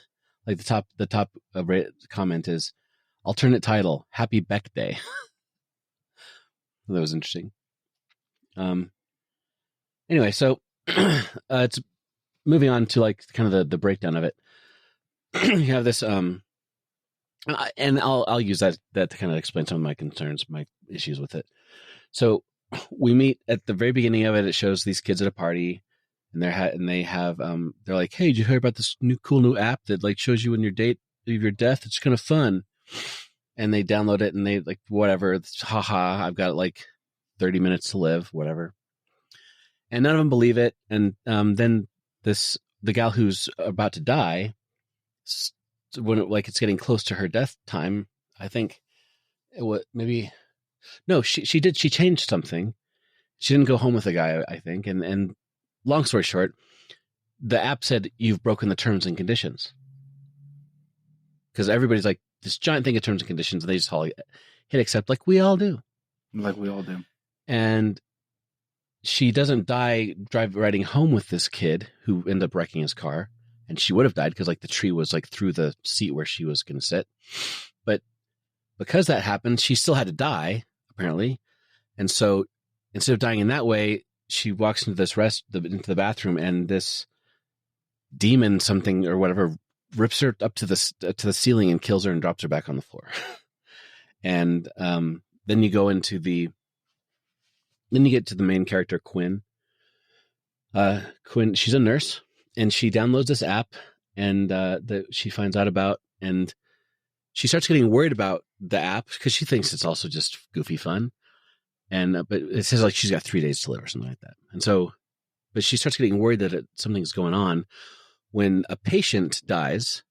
like the top comment is alternate title: Happy Beck Day. That was interesting. Anyway, so it's moving on to like kind of the breakdown of it. You have this, and I'll use that to kind of explain some of my concerns, my issues with it. So we meet at the very beginning of it. It shows these kids at a party, and they're like, "Hey, did you hear about this cool new app that like shows you when your death? It's kind of fun." And they download it, and they like whatever, haha, I've got like 30 minutes to live, whatever. And none of them believe it. And then the gal who's about to die, when it's getting close to her death time, I think she changed something. She didn't go home with the guy, I think. And long story short, the app said you've broken the terms and conditions, because everybody's like this giant thing of terms and conditions, and they just all hit accept like we all do. And she doesn't die riding home with this kid who ended up wrecking his car. And she would have died because like the tree was like through the seat where she was going to sit. But because that happened, she still had to die, apparently. And so instead of dying in that way, she walks into into the bathroom, and this demon something or whatever rips her up to the ceiling and kills her and drops her back on the floor. And then you get to the main character, Quinn. Quinn, she's a nurse, and she downloads this app, and that she finds out about, and she starts getting worried about the app because she thinks it's also just goofy fun. And but it says like she's got 3 days to live or something like that. And so, but she starts getting worried that something's going on when a patient dies.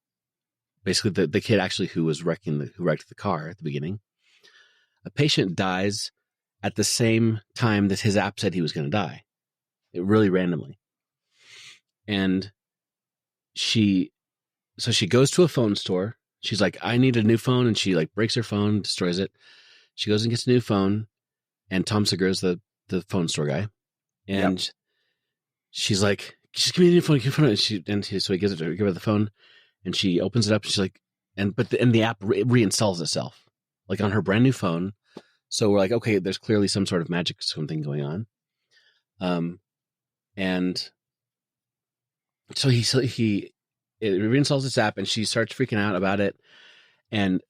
Basically, the kid actually who wrecked the car at the beginning. A patient dies at the same time that his app said he was going to die. Really randomly. And she goes to a phone store. She's like, I need a new phone. And she like breaks her phone, destroys it. She goes and gets a new phone. And Tom Segura is the phone store guy. And she's like, just give me a new phone. So he give her the phone, and she opens it up. And she's like, but the app reinstalls itself like on her brand new phone. So we're like, okay, there's clearly some sort of magic, something going on. And so it reinstalls this app, and she starts freaking out about it. And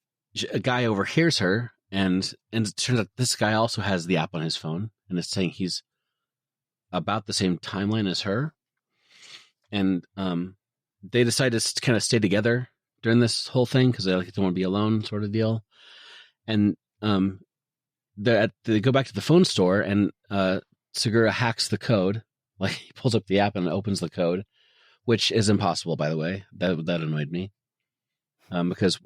a guy overhears her, and it turns out this guy also has the app on his phone, and it's saying he's about the same timeline as her. And they decide to kind of stay together during this whole thing because they don't want to be alone, sort of deal. And they go back to the phone store, and Segura hacks the code. Like he pulls up the app and opens the code, which is impossible, by the way. That annoyed me because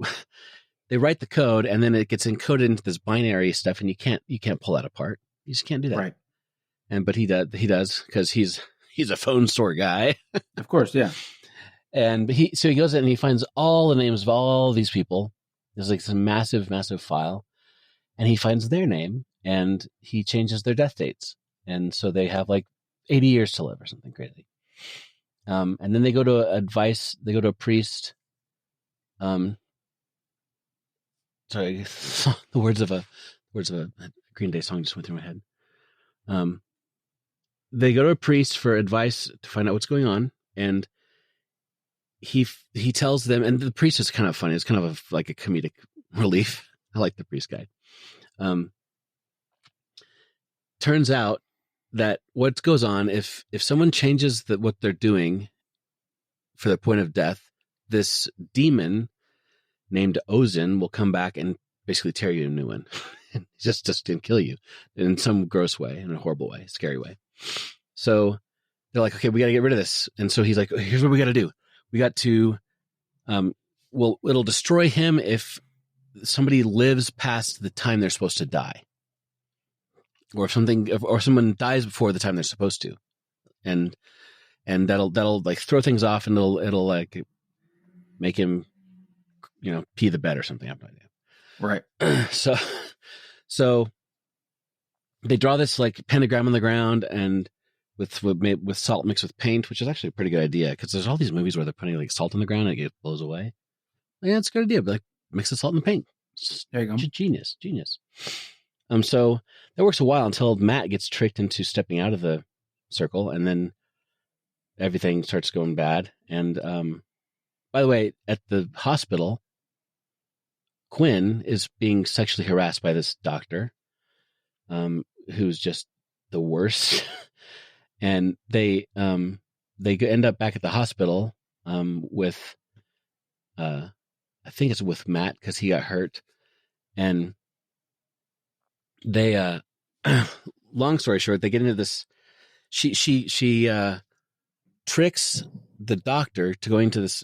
they write the code and then it gets encoded into this binary stuff, and you can't pull that apart. You just can't do that. Right. But he does because he's a phone store guy. Of course, yeah. And he goes in and he finds all the names of all these people. There's like some massive, massive file, and he finds their name, and he changes their death dates. And so they have like 80 years to live or something crazy. And then they go to a priest. Sorry, the words of a Green Day song just went through my head. They go to a priest for advice to find out what's going on, and he tells them, and the priest is kind of funny. It's kind of like a comedic relief. I like the priest guy. Turns out that what goes on, if someone changes what they're doing for the point of death, this demon named Ozin will come back and basically tear you a new one. just didn't kill you in some gross way, in a horrible way, scary way. So they're like, okay, we got to get rid of this. And so he's like, here's what we got to do. We got to, well, it'll destroy him if somebody lives past the time they're supposed to die, or someone dies before the time they're supposed to, and that'll like throw things off, and it'll like make him, pee the bed or something. I have no idea. Right. So they draw this like pentagram on the ground, and with salt mixed with paint, which is actually a pretty good idea, because there's all these movies where they're putting like salt on the ground and it blows away. Yeah, it's a good idea, but like mix the salt and paint. There you go. Genius. So that works a while until Matt gets tricked into stepping out of the circle, and then everything starts going bad. And by the way, at the hospital, Quinn is being sexually harassed by this doctor, who's just the worst. And they end up back at the hospital with, I think it's with Matt, because he got hurt. And they, long story short, they get into this. She tricks the doctor to go into this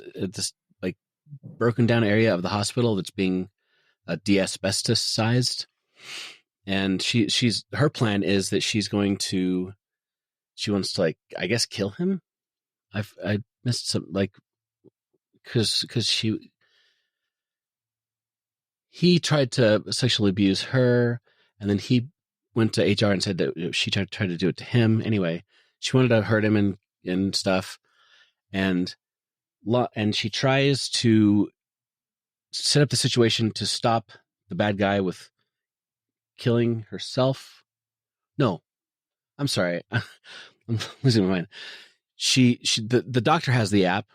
like broken down area of the hospital that's being de-asbestos-sized. And her plan is that she wants to, like, I guess, kill him. I missed some, like, because he tried to sexually abuse her, and then he went to HR and said that she tried to do it to him. Anyway, she wanted to hurt him and stuff, and she tries to set up the situation to stop the bad guy with killing herself. No, I'm sorry. I'm losing my mind. The doctor has the app,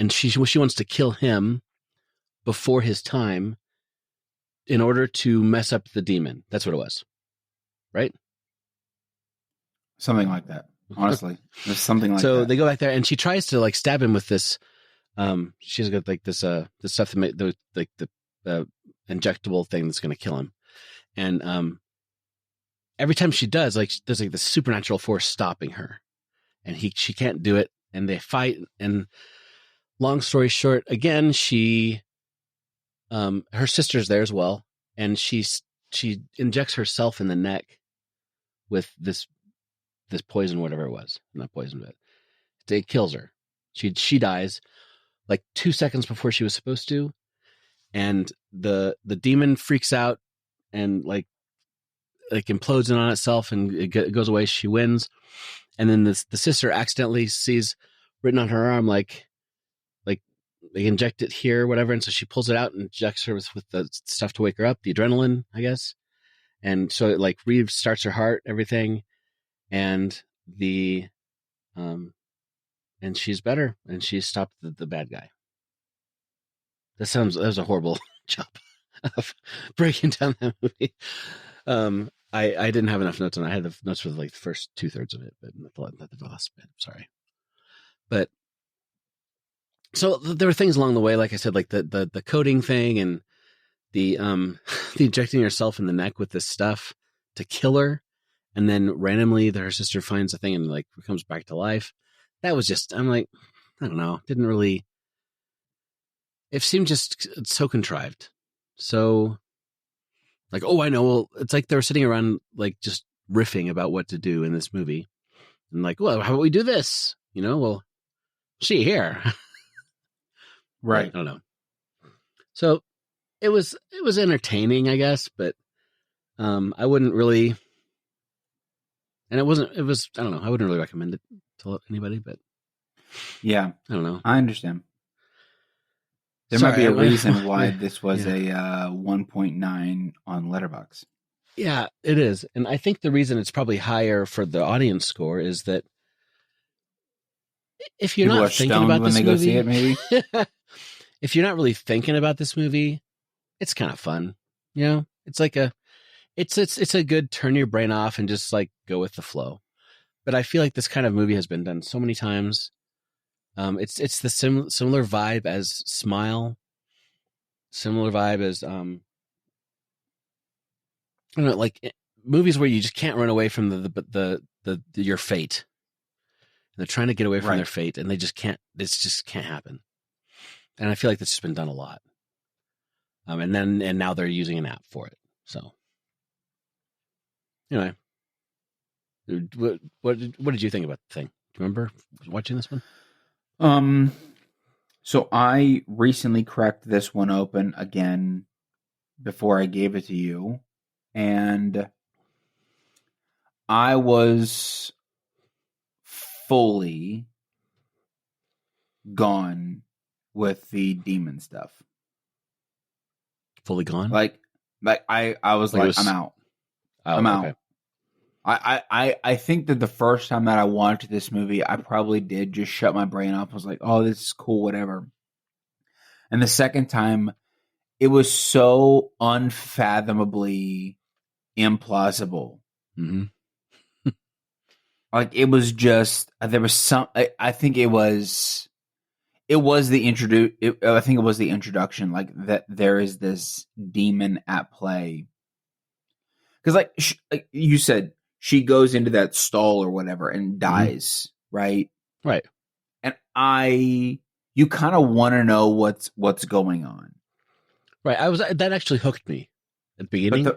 and she wants to kill him before his time in order to mess up the demon. That's what it was, right? Something like that. Honestly, there's something like that. So they go back there, and she tries to like stab him with this. She's got like this stuff that made the injectable thing that's going to kill him, and every time she does, like, there's like this supernatural force stopping her, and she can't do it, and they fight. And long story short, again, her sister's there as well, and she injects herself in the neck with this poison, whatever it was. Not poison, but it kills her. She dies like 2 seconds before she was supposed to, and the demon freaks out and like implodes in on itself, and it goes away. She wins, and then the sister accidentally sees written on her arm like they inject it here, whatever, and so she pulls it out and injects her with the stuff to wake her up, the adrenaline, I guess, and so it like restarts her heart, everything, and and she's better, and she stopped the bad guy. That was a horrible job of breaking down that movie. I didn't have enough notes on it. I had the notes for like the first 2/3 of it, but not the last bit. Sorry. But so there were things along the way, like I said, like the coding thing, and the injecting herself in the neck with this stuff to kill her, and then randomly her sister finds a thing and like comes back to life. That was just, I'm like, I don't know, didn't really. It seemed just so contrived. So, like, oh, I know. Well, it's like they were sitting around, like, just riffing about what to do in this movie. And like, well, how about we do this? Well, see here. Right. I don't know. So it was entertaining, I guess, but I wouldn't really, and it was, I don't know, I wouldn't really recommend it to anybody, but yeah, I don't know. I understand. There might be a reason why this was a 1.9 on Letterboxd. Yeah, it is. And I think the reason it's probably higher for the audience score is that if you're not thinking about this movie, see it, maybe if you're not really thinking about this movie, it's kind of fun. It's like it's a good turn your brain off and just like go with the flow. But I feel like this kind of movie has been done so many times. It's the similar vibe as Smile, similar vibe as I don't know, like movies where you just can't run away from the your fate. And they're trying to get away from Right. their fate, and they just can't. This just can't happen. And I feel like that's just been done a lot. And now they're using an app for it. So anyway, what did you think about the thing? Do you remember watching this one? So I recently cracked this one open again before I gave it to you, and I was fully gone with the demon stuff. Fully gone? Like I was like, I'm out. I'm out. Okay. I think that the first time that I watched this movie, I probably did just shut my brain off. I was like, oh, this is cool, whatever. And the second time, it was so unfathomably implausible. Mm-hmm. Like, it was just, there was some, I think it was the I think it was the introduction, like that there is this demon at play. Because like you said, she goes into that stall or whatever and dies, right? Right. And you kind of want to know what's going on. Right. That actually hooked me at the beginning.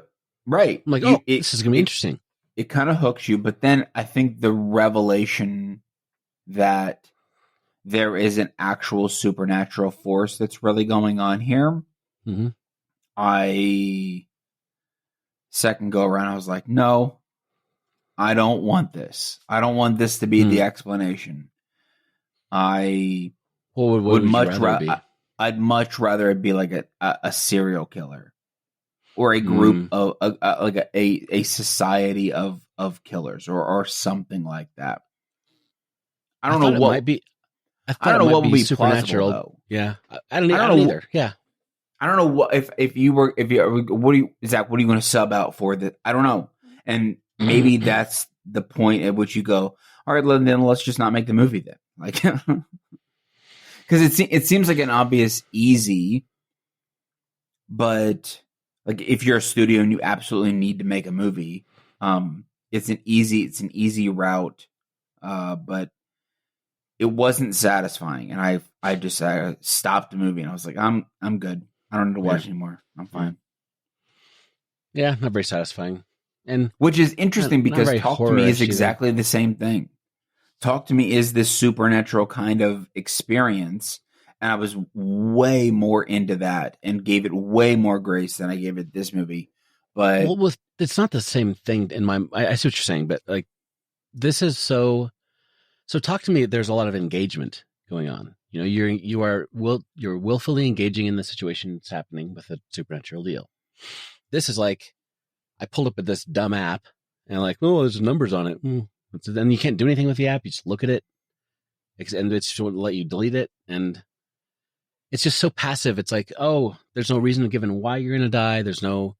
Right. I'm like, this is going to be interesting. It kind of hooks you, but then I think the revelation that there is an actual supernatural force that's really going on here. Mm-hmm. I second go around, I was like, no, I don't want this. I don't want this to be the explanation. I would much rather. I'd much rather it be like a serial killer or a group of like a society of killers or something like that. I don't know what might be. I don't know what would be supernatural. Though. Yeah, I don't know either. Yeah, I don't know what if you what are you Zach? What are you going to sub out for that? I don't know, and maybe that's the point at which you go. All right, then let's just not make the movie then, like, because it seems like an obvious easy, but like if you're a studio and you absolutely need to make a movie, it's an easy route, but it wasn't satisfying, and I just stopped the movie and I was like, I'm good. I don't need to watch anymore. I'm fine. Yeah, not very satisfying, and which is interesting because Talk to Me is exactly the same thing. Talk to Me is this supernatural kind of experience, and I was way more into that and gave it way more grace than I gave it this movie. But it's not the same thing in my. I see what you're saying, but like this is so. So Talk to Me, there's a lot of engagement going on. You know, you're willfully engaging in the situation that's happening with a supernatural deal. This is like, I pulled up at this dumb app and like, oh, there's numbers on it. Then you can't do anything with the app. You just look at it, and it's just won't let you delete it. And it's just so passive. It's like, oh, there's no reason given why you're going to die. There's no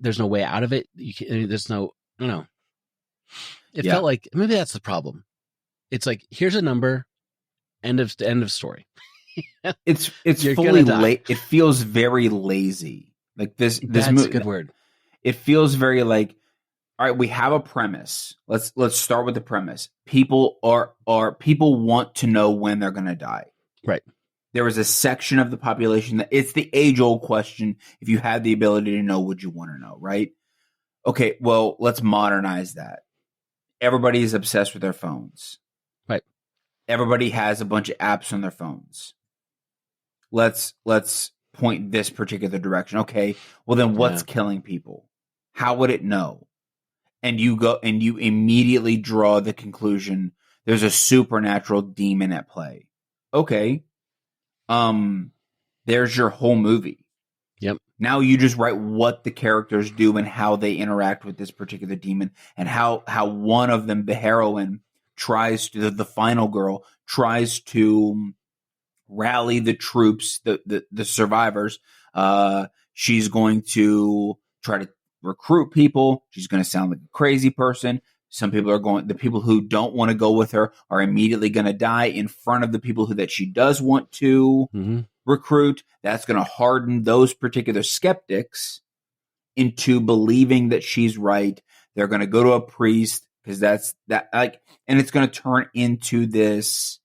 way out of it. There's no, I don't know. It felt like maybe that's the problem. It's like, here's a number, end of story. It's fully late. It feels very lazy. Like this movie. A good word. It feels very like, all right, we have a premise. Let's start with the premise. People want to know when they're going to die. Right. There is a section of the population that it's the age old question. If you had the ability to know, would you want to know? Right. Okay. Well, let's modernize that. Everybody is obsessed with their phones. Right. Everybody has a bunch of apps on their phones. Let's point this particular direction. Okay. Well, then what's killing people? How would it know? And you go and you immediately draw the conclusion there's a supernatural demon at play. Okay. There's your whole movie. Yep. Now you just write what the characters do and how they interact with this particular demon and how one of them, the heroine, the final girl tries to rally the troops, the survivors. She's going to try to recruit people. She's going to sound like a crazy person. The people who don't want to go with her are immediately going to die in front of the people that she does want to recruit. That's going to harden those particular skeptics. into believing that she's right. They're going to go to a priest because that's that like, and it's going to turn into this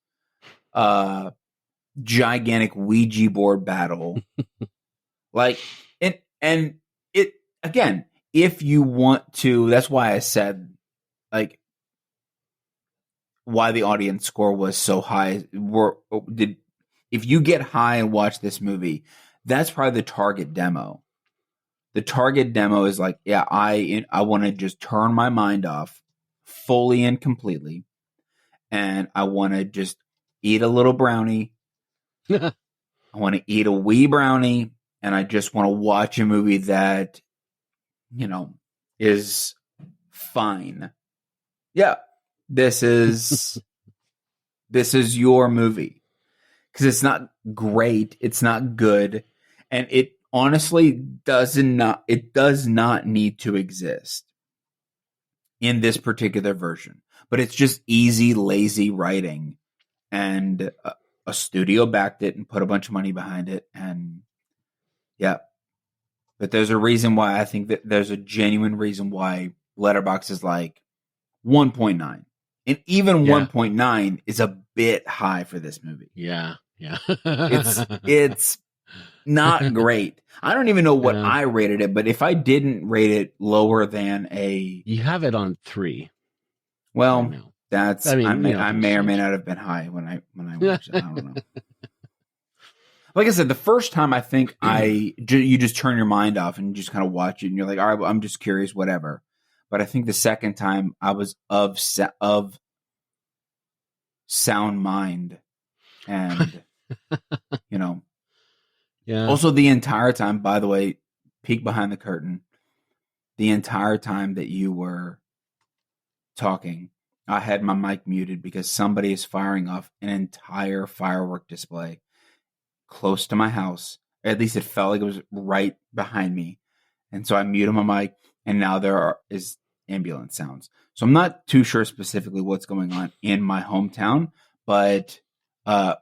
gigantic Ouija board battle. Like, and it again, if you want to, that's why I said like why the audience score was so high. If you get high and watch this movie, that's probably the target demo. The target demo is like, yeah, I want to just turn my mind off fully and completely, and I want to just eat a little brownie. I want to eat a wee brownie, and I just want to watch a movie that, is fine. Yeah, this is your movie because it's not great, it's not good, and it honestly does not need to exist in this particular version. But it's just easy, lazy writing, and a studio backed it and put a bunch of money behind it, and yeah. But there's a reason why I think that there's a genuine reason why Letterboxd is like 1.9. And even 1.9 is a bit high for this movie. Yeah. It's not great. I don't even know what I rated it, but if I didn't rate it lower than you have it on 3. Well, right now. That's I may or may not have been high when I watched it. I don't know. Like I said, the first time I think you just turn your mind off and you just kind of watch it and you're like, all right, well, I'm just curious, whatever. But I think the second time I was of sound mind, and Yeah. Also, the entire time, by the way, peek behind the curtain. The entire time that you were talking, I had my mic muted because somebody is firing off an entire firework display close to my house. At least it felt like it was right behind me. And so I muted my mic, and now is ambulance sounds. So I'm not too sure specifically what's going on in my hometown, but I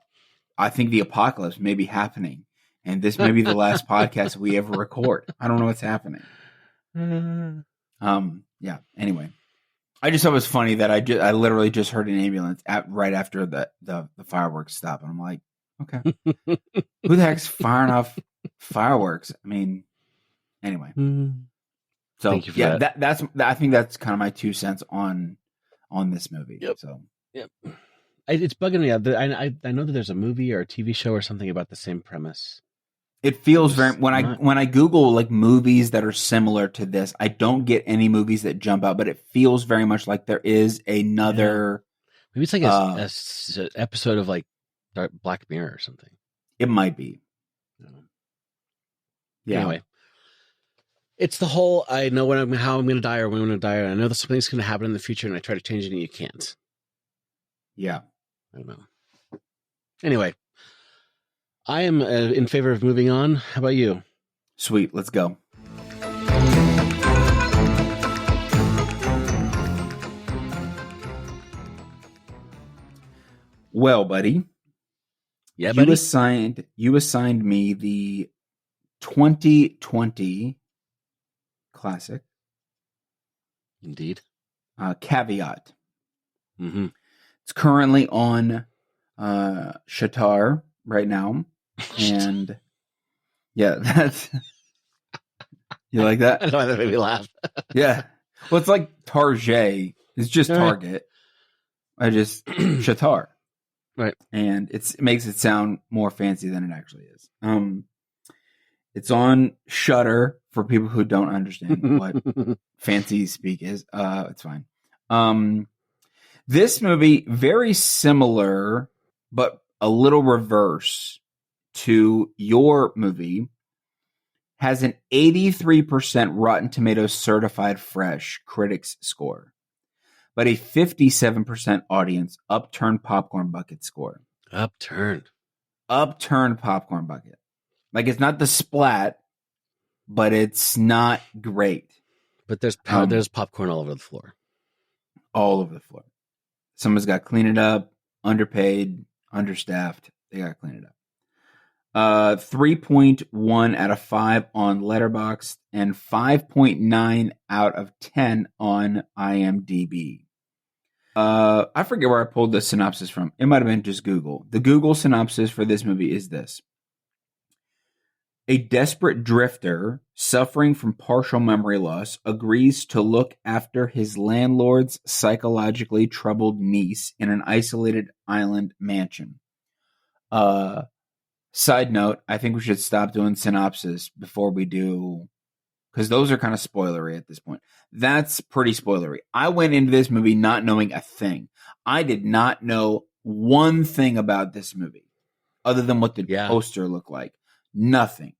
think the apocalypse may be happening. And this may be the last podcast we ever record. I don't know what's happening. Yeah. Anyway, I just thought it was funny that I literally just heard an ambulance right after the fireworks stop, and I'm like, okay, who the heck's firing off fireworks? I mean, anyway. So Thank you for that. I think that's kind of my 2 cents on this movie. Yep. So yep. It's bugging me out. I know that there's a movie or a TV show or something about the same premise. It feels when I Google like movies that are similar to this, I don't get any movies that jump out, but it feels very much like there is another. Maybe it's like a episode of like Black Mirror or something. It might be. Yeah. Anyway, it's the whole I know how I'm going to die or when I'm going to die. I know that something's going to happen in the future, and I try to change it, and you can't. Yeah. I don't know. Anyway. I am in favor of moving on. How about you? Sweet. Let's go. Well, buddy. Yeah, buddy. You assigned me the 2020 classic. Indeed. Caveat. Mm-hmm. It's currently on Shatar right now. And yeah, that's you like that? I don't know why that made me laugh. Yeah. Well, it's like Target. It's just Target. I just Shatar. Right. And it makes it sound more fancy than it actually is. It's on Shudder for people who don't understand what fancy speak is. It's fine. This movie, very similar, but a little reverse to your movie, has an 83% Rotten Tomatoes certified fresh critics score, but a 57% audience upturned popcorn bucket score. Upturned popcorn bucket. Like, it's not the splat, but it's not great. But there's popcorn all over the floor. All over the floor. Someone's got to clean it up. Underpaid, understaffed. They got to clean it up. 3.1 out of 5 on Letterboxd and 5.9 out of 10 on IMDb. I forget where I pulled the synopsis from. It might have been just Google. The Google synopsis for this movie is this. A desperate drifter suffering from partial memory loss agrees to look after his landlord's psychologically troubled niece in an isolated island mansion. Side note, I think we should stop doing synopsis before we do, because those are kind of spoilery at this point. That's pretty spoilery. I went into this movie not knowing a thing. I did not know one thing about this movie other than what the poster looked like. Nothing.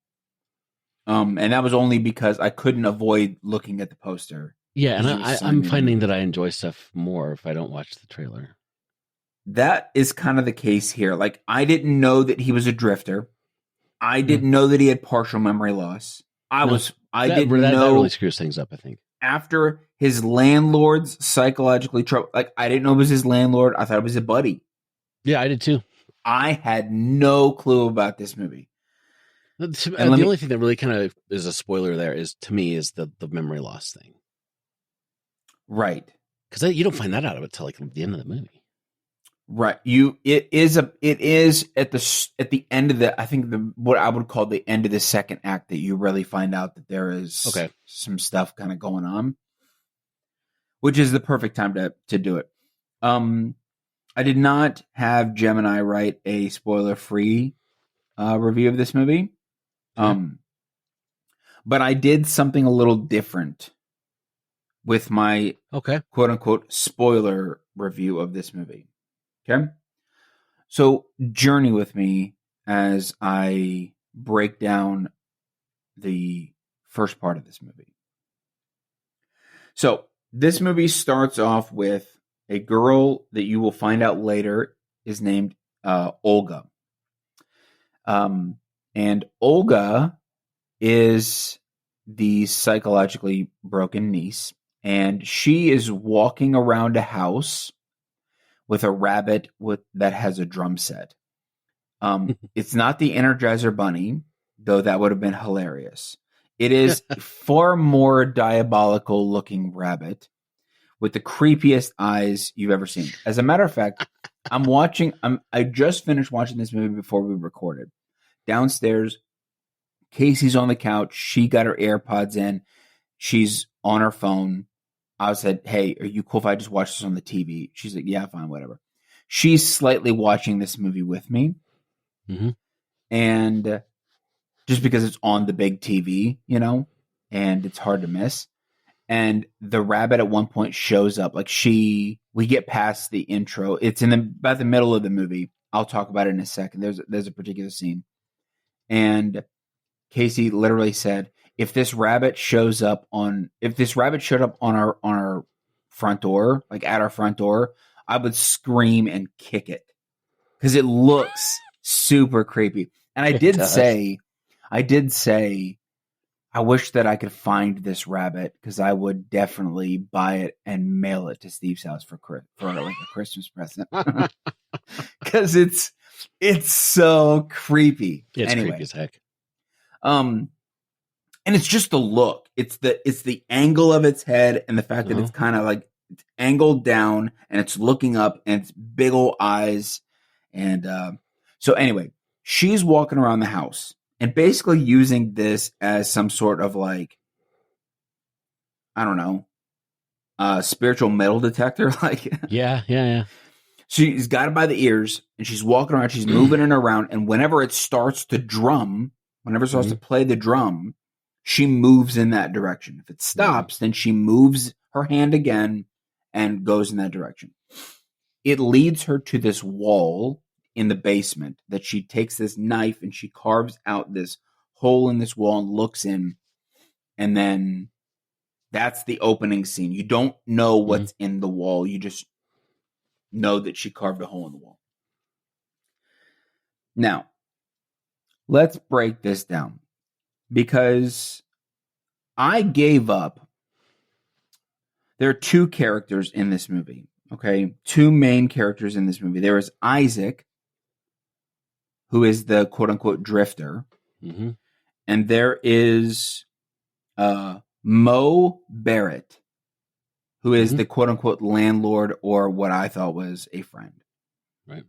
And that was only because I couldn't avoid looking at the poster. Yeah, and I'm finding that I enjoy stuff more if I don't watch the trailer. That is kind of the case here. Like, I didn't know that he was a drifter. I didn't know that he had partial memory loss. I didn't know that really screws things up, I think. After his landlord's psychologically troubled, like, I didn't know it was his landlord. I thought it was a buddy. Yeah, I did too. I had no clue about this movie. The only thing that really kind of is a spoiler there is, to me, is the memory loss thing. Right. Because you don't find that out of it till like the end of the movie. Right. It is at the end of I think what I would call the end of the second act that you really find out that there is some stuff kind of going on, which is the perfect time to do it. I did not have Gemini write a spoiler-free review of this movie. But I did something a little different with my quote unquote spoiler review of this movie. Okay. So journey with me as I break down the first part of this movie. So this movie starts off with a girl that you will find out later is named Olga. And Olga is the psychologically broken niece, and she is walking around a house with a rabbit that has a drum set. It's not the Energizer Bunny, though that would have been hilarious. It is a far more diabolical looking rabbit with the creepiest eyes you've ever seen. As a matter of fact, I just finished watching this movie before we recorded. Downstairs, Casey's on the couch. She got her AirPods in. She's on her phone. I said, hey, are you cool if I just watch this on the TV? She's like, yeah, fine, whatever. She's slightly watching this movie with me. Mm-hmm. And just because it's on the big TV, and it's hard to miss. And the rabbit at one point shows up. Like we get past the intro. It's about the middle of the movie. I'll talk about it in a second. There's a particular scene. And Casey literally said, if this rabbit showed up on our front door, like at our front door, I would scream and kick it because it looks super creepy. And I did say, I wish that I could find this rabbit because I would definitely buy it and mail it to Steve's house for like a Christmas present because it's so creepy. It's creepy as heck. And it's just the look. It's the angle of its head and the fact that it's kind of like it's angled down and it's looking up and it's big old eyes. And so anyway, she's walking around the house and basically using this as some sort of like, I don't know, spiritual metal detector. Like, yeah. She's got it by the ears and she's walking around. She's moving it around. And whenever it starts to to play the drum, she moves in that direction. If it stops, then she moves her hand again and goes in that direction. It leads her to this wall in the basement that she takes this knife and she carves out this hole in this wall and looks in. And then that's the opening scene. You don't know what's in the wall. You just know that she carved a hole in the wall. Now, let's break this down because I gave up. There are two characters in this movie, okay? Two main characters in this movie. There is Isaac, who is the quote unquote drifter. Mm-hmm. And there is Mo Barrett, who is the quote unquote landlord, or what I thought was a friend. Right.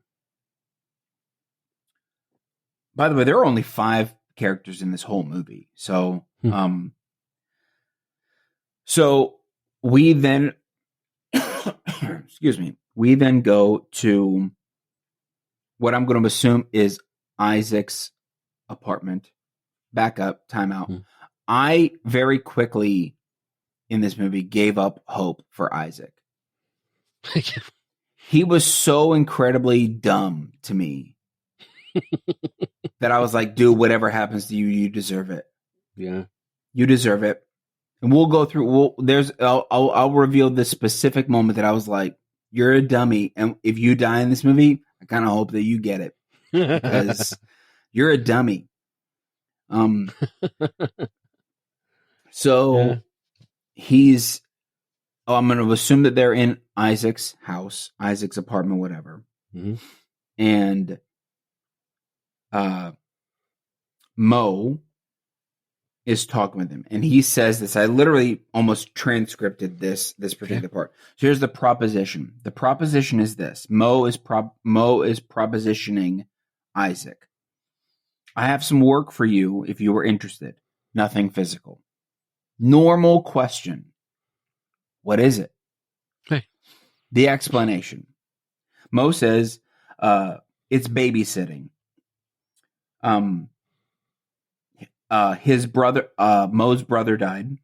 By the way, there are only 5 characters in this whole movie. So, so we then, excuse me, we then go to what I'm going to assume is Isaac's apartment. Back up, timeout. I very quickly in this movie gave up hope for Isaac. He was so incredibly dumb to me that I was like, dude, whatever happens to you, you deserve it. Yeah. You deserve it. And we'll go through, I'll reveal this specific moment that I was like, you're a dummy. And if you die in this movie, I kind of hope that you get it because you're a dummy. So he's, I'm going to assume that they're in Isaac's house, Isaac's apartment, whatever. Mm-hmm. And Mo is talking with him, and he says this. I literally almost transcripted this particular part. So here's the proposition. The proposition is this: Mo is propositioning Isaac. I have some work for you if you were interested. Nothing physical. Normal question. What is it? Hey. The explanation. Mo says it's babysitting. His brother, Mo's brother died,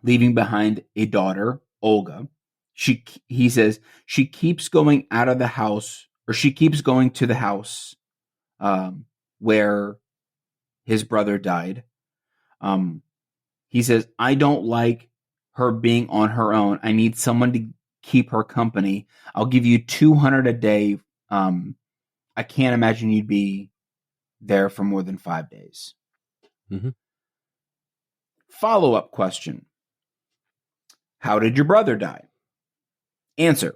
leaving behind a daughter, Olga. He says she keeps going out of the house, or she keeps going to the house where his brother died. He says, I don't like her being on her own. I need someone to keep her company. I'll give you $200 a day. I can't imagine you'd be there for more than 5 days. Mm-hmm. Follow-up question. How did your brother die? Answer.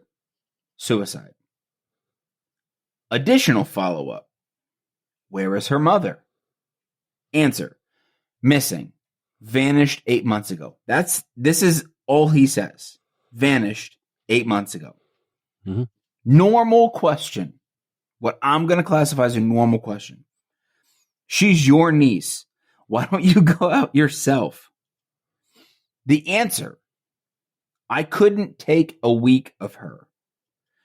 Suicide. Additional follow-up. Where is her mother? Answer. Missing. Vanished 8 months ago. This is all he says. Vanished 8 months ago. Mm-hmm. Normal question. What I'm going to classify as a normal question. She's your niece. Why don't you go out yourself? The answer. I couldn't take a week of her.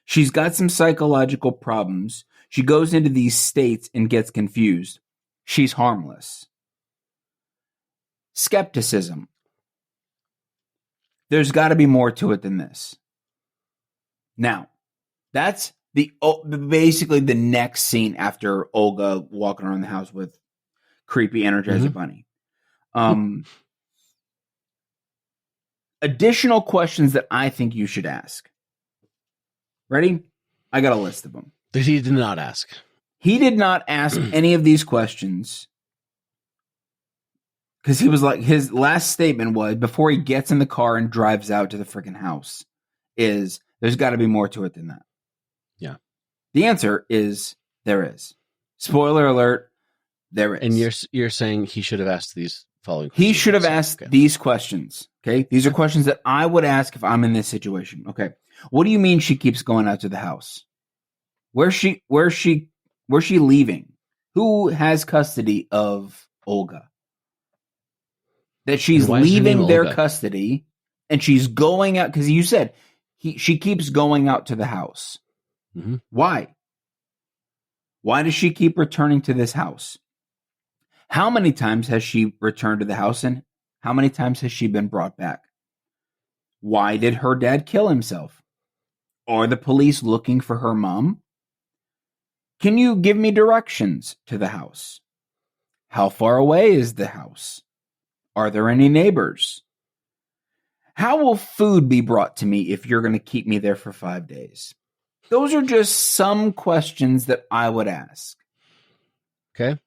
She's got some psychological problems. She goes into these states and gets confused. She's harmless. Skepticism. There's got to be more to it than this. Now, that's basically the next scene after Olga walking around the house with creepy Energizer Bunny. Additional questions that I think you should ask. Ready? I got a list of them. That he did not ask. He did not ask any of these questions because he was like, his last statement was, before he gets in the car and drives out to the freaking house, is there's got to be more to it than that. Yeah. The answer is there is. Spoiler alert, there is. And you're saying he should have asked these following questions. He should have asked these questions. Okay. These are questions that I would ask if I'm in this situation. Okay. What do you mean she keeps going out to the house? Where's she leaving? Who has custody of Olga? That she's leaving their custody and she's going out because you said she keeps going out to the house. Mm-hmm. Why? Why does she keep returning to this house? How many times has she returned to the house and how many times has she been brought back? Why did her dad kill himself? Are the police looking for her mom? Can you give me directions to the house? How far away is the house? Are there any neighbors? How will food be brought to me if you're going to keep me there for 5 days? Those are just some questions that I would ask. Okay.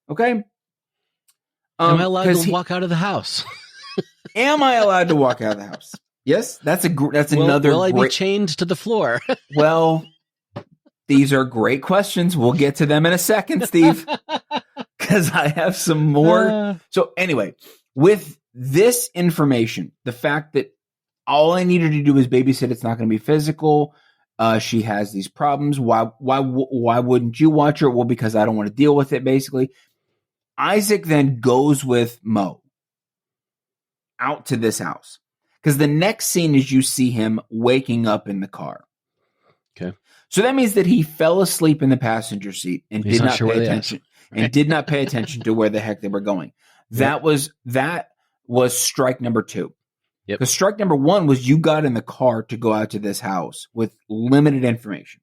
Okay. Am I allowed to walk out of the house? Am I allowed to walk out of the house? Yes, that's another. Will I be chained to the floor? Well, These are great questions. We'll get to them in a second, Steve, because I have some more. So anyway, with this information, the fact that all I needed to do is babysit, it's not going to be physical. She has these problems. Why wouldn't you watch her? Well, because I don't want to deal with it, basically. Isaac then goes with Mo out to this house. Because the next scene is you see him waking up in the car. Okay. So that means that he fell asleep in the passenger seat and did not pay attention. And did not pay attention to where the heck they were going. That was strike number 2. Yep. Because strike number 1 was you got in the car to go out to this house with limited information.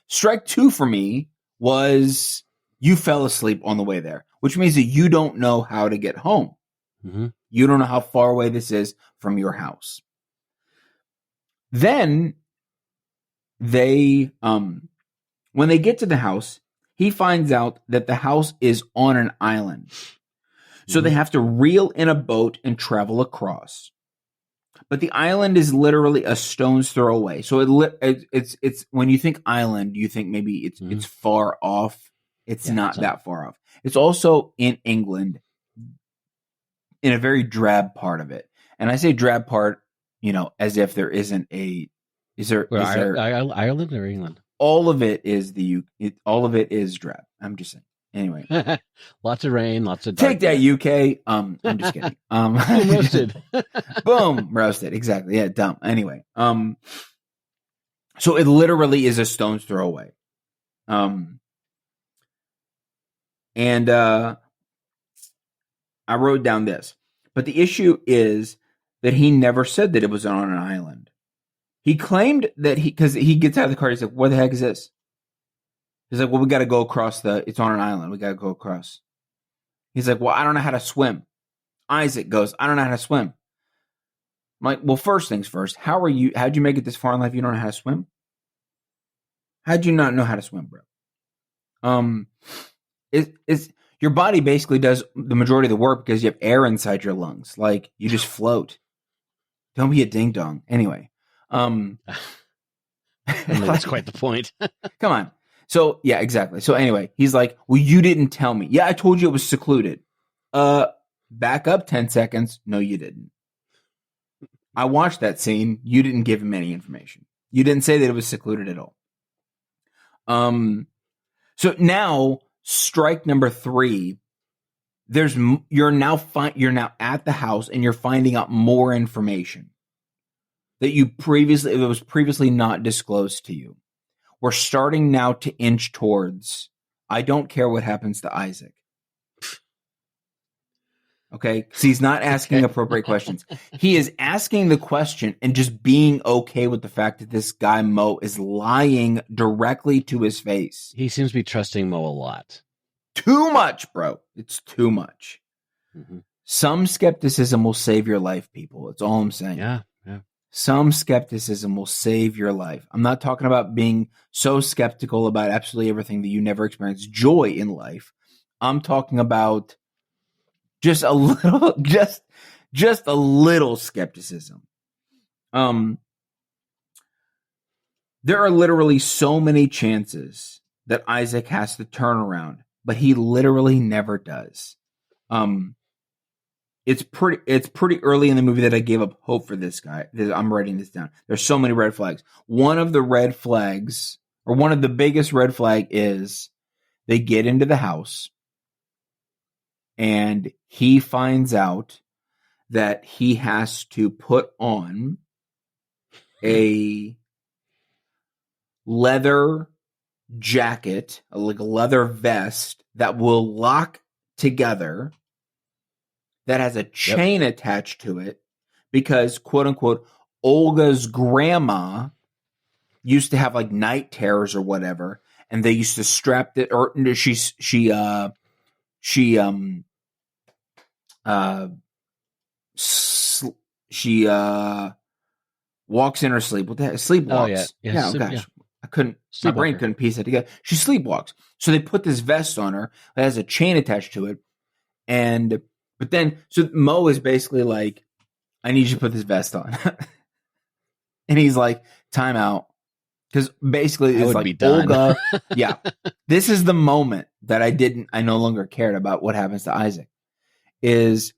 Strike 2 for me was you fell asleep on the way there, which means that you don't know how to get home. Mm-hmm. You don't know how far away this is from your house. Then they, when they get to the house, he finds out that the house is on an island. So they have to reel in a boat and travel across. But the island is literally a stone's throw away. So it's when you think island, you think maybe it's far off. It's not that far off. It's also in England, in a very drab part of it. And I say drab part, as if there isn't a. Is there Ireland or England? All of it is all of it is drab. I'm just saying. Anyway, lots of rain, lots of take that UK. I'm just kidding. Boom, roasted. Boom, roasted. Exactly. Yeah, dumb. Anyway, so it literally is a stone's throw away. And I wrote down this, but the issue is that he never said that it was on an island. He claimed that because he gets out of the car, he's like, "What the heck is this?" He's like, "Well, we got to go across it's on an island. We got to go across." He's like, "Well, I don't know how to swim." Isaac goes, "I don't know how to swim." I'm like, "Well, first things first, how'd you make it this far in life? You don't know how to swim? How'd you not know how to swim, bro?" It's your body basically does the majority of the work because you have air inside your lungs. Like, you just float. Don't be a ding dong. Anyway. That's quite the point. Come on. So, yeah, exactly. So anyway, he's like, "Well, you didn't tell me." "Yeah, I told you it was secluded." Back up 10 seconds. No, you didn't. I watched that scene. You didn't give him any information. You didn't say that it was secluded at all. So now strike number 3, you're now at the house and you're finding out more information that was previously not disclosed to you. We're starting now to inch towards, I don't care what happens to Isaac. Okay? Because he's not asking appropriate questions. He is asking the question and just being okay with the fact that this guy, Mo, is lying directly to his face. He seems to be trusting Mo a lot. Too much, bro. It's too much. Mm-hmm. Some skepticism will save your life, people. That's all I'm saying. Yeah. Some skepticism will save your life. I'm not talking about being so skeptical about absolutely everything that you never experience joy in life. I'm talking about just a little, just a little skepticism. There are literally so many chances that Isaac has to turn around, but he literally never does. It's pretty early in the movie that I gave up hope for this guy. I'm writing this down. There's so many red flags. One of the red flags, or one of the biggest red flag, is they get into the house and he finds out that he has to put on a leather jacket, like a leather vest that will lock together, that has a chain attached to it, because, quote unquote, Olga's grandma used to have like night terrors or whatever, and they used to strap it, or she walks in her sleep. What the heck? Sleepwalks. Oh, yeah. Oh gosh. My brain couldn't piece it together. She sleepwalks. So they put this vest on her that has a chain attached to it. But then, so Mo is basically like, "I need you to put this vest on." And he's like, "Time out. Because basically I it's would like be done. Olga. Yeah. This is the moment that I no longer cared about what happens to Isaac. Is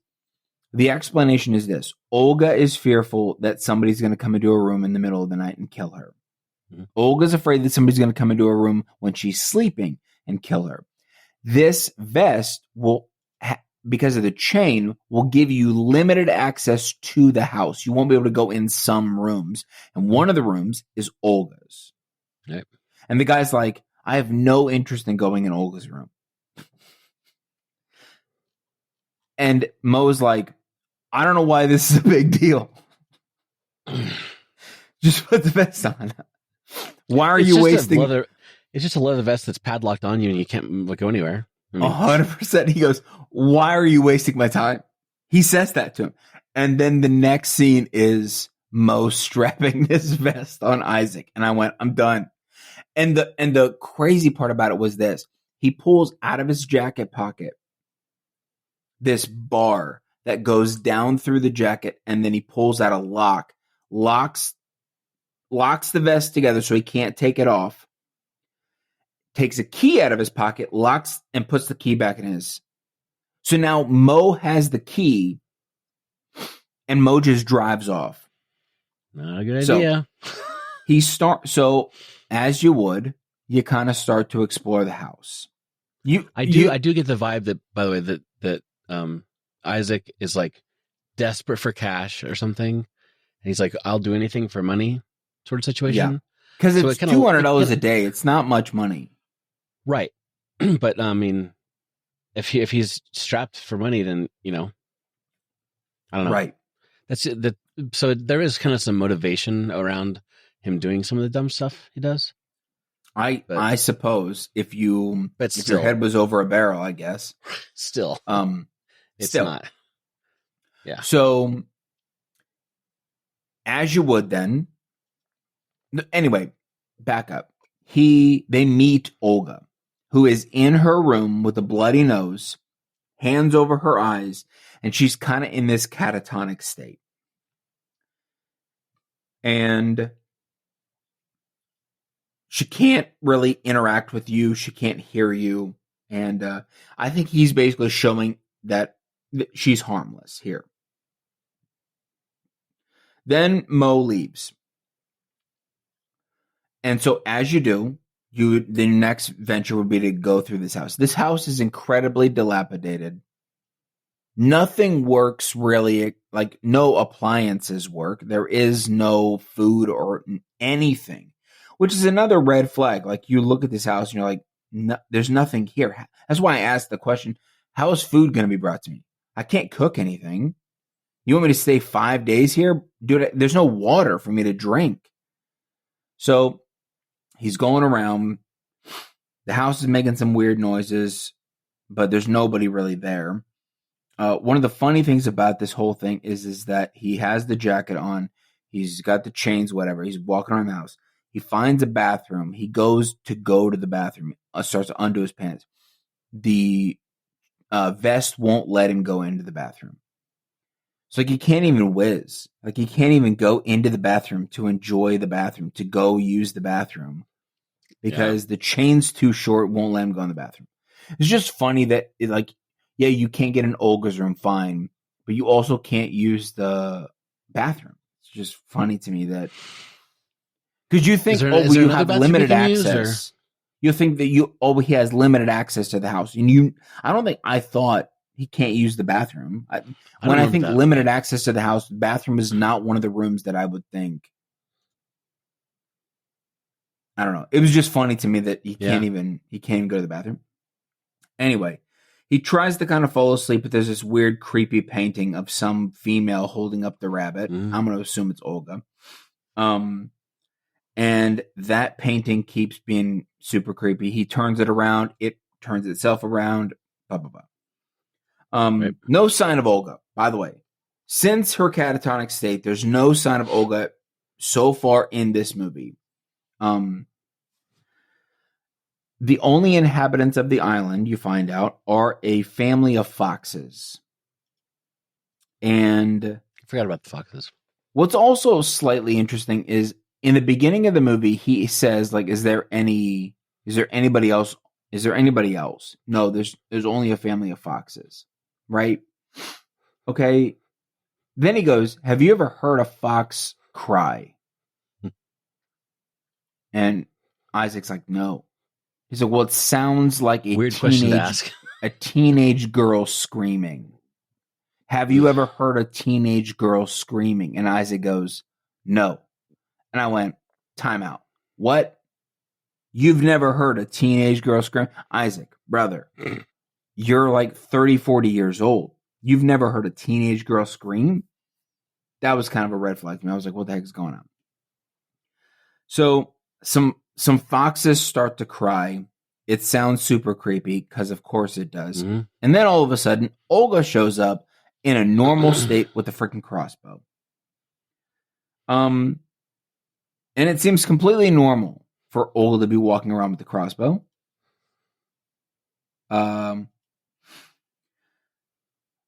the explanation is this: Olga is fearful that somebody's going to come into a room in the middle of the night and kill her. Olga's afraid that somebody's going to come into a room when she's sleeping and kill her. This vest will, because of the chain, will give you limited access to the house. You won't be able to go in some rooms. And one of the rooms is Olga's. Right. And the guy's like, I have no interest in going in Olga's room. And Mo's like, I don't know why this is a big deal. Just put the vest on. Why are you wasting? It's just a leather vest that's padlocked on you and you can't go anywhere. 100%. He goes, why are you wasting my time? He says that to him. And then the next scene is Mo strapping this vest on Isaac. And I went, I'm done. And the crazy part about it was this. He pulls out of his jacket pocket this bar that goes down through the jacket, and then he pulls out a lock, locks the vest together so he can't take it off, takes a key out of his pocket, locks, and puts the key back in his. So now Mo has the key, and Mo just drives off. Not a good idea. So as you would, you kind of start to explore the house. I do get the vibe that, by the way, that Isaac is like desperate for cash or something, and he's like, I'll do anything for money sort of situation. Yeah, because it's $200 a day. It's not much money, right? But I mean, if he's strapped for money, then I don't know. Right. That's it. So there is kind of some motivation around him doing some of the dumb stuff he does. I suppose if your head was over a barrel, I guess. Still. It's still not. Yeah. So as you would then. Anyway, back up. They meet Olga, who is in her room with a bloody nose, hands over her eyes, and she's kind of in this catatonic state. And she can't really interact with you. She can't hear you. And I think he's basically showing that she's harmless here. Then Mo leaves. And so as you do, the next venture would be to go through this house. This house is incredibly dilapidated. Nothing works really, like no appliances work. There is no food or anything, which is another red flag. Like you look at this house and you're like, no, there's nothing here. That's why I asked the question, how is food going to be brought to me? I can't cook anything. You want me to stay 5 days here? Dude, there's no water for me to drink. So he's going around. The house is making some weird noises, but there's nobody really there. One of the funny things about this whole thing is that he has the jacket on. He's got the chains, whatever. He's walking around the house. He finds a bathroom. He goes to the bathroom. Starts to undo his pants. The vest won't let him go into the bathroom. So like he can't even whiz. Like he can't even go into the bathroom to enjoy the bathroom, to go use the bathroom. Because the chain's too short, won't let him go in the bathroom. It's just funny that you can't get in Olga's room, fine, but you also can't use the bathroom. It's just funny to me that because you think you have limited access. You think that he has limited access to the house, and I thought he can't use the bathroom. When I think limited access to the house, the bathroom is not one of the rooms that I would think. I don't know. It was just funny to me that he can't even go to the bathroom. Anyway, he tries to kind of fall asleep, but there's this weird, creepy painting of some female holding up the rabbit. I'm going to assume it's Olga. And that painting keeps being super creepy. He turns it around. It turns itself around. Blah, blah, blah. Right. No sign of Olga, by the way. Since her catatonic state, there's no sign of Olga so far in this movie. The only inhabitants of the island, you find out, are a family of foxes. And I forgot about the foxes. What's also slightly interesting is in the beginning of the movie, he says, like, is there anybody else? Is there anybody else? No, there's only a family of foxes, right? Okay. Then he goes, have you ever heard a fox cry? And Isaac's like, no. He's like, well, it sounds like Weird question to ask. a teenage girl screaming. Have you ever heard a teenage girl screaming? And Isaac goes, no. And I went, time out. What? You've never heard a teenage girl scream? Isaac, brother, you're like 30, 40 years old. You've never heard a teenage girl scream? That was kind of a red flag to me. I was like, what the heck is going on? So some foxes start to cry. It sounds super creepy because, of course, it does. Mm-hmm. And then all of a sudden, Olga shows up in a normal state with a freaking crossbow. And it seems completely normal for Olga to be walking around with the crossbow.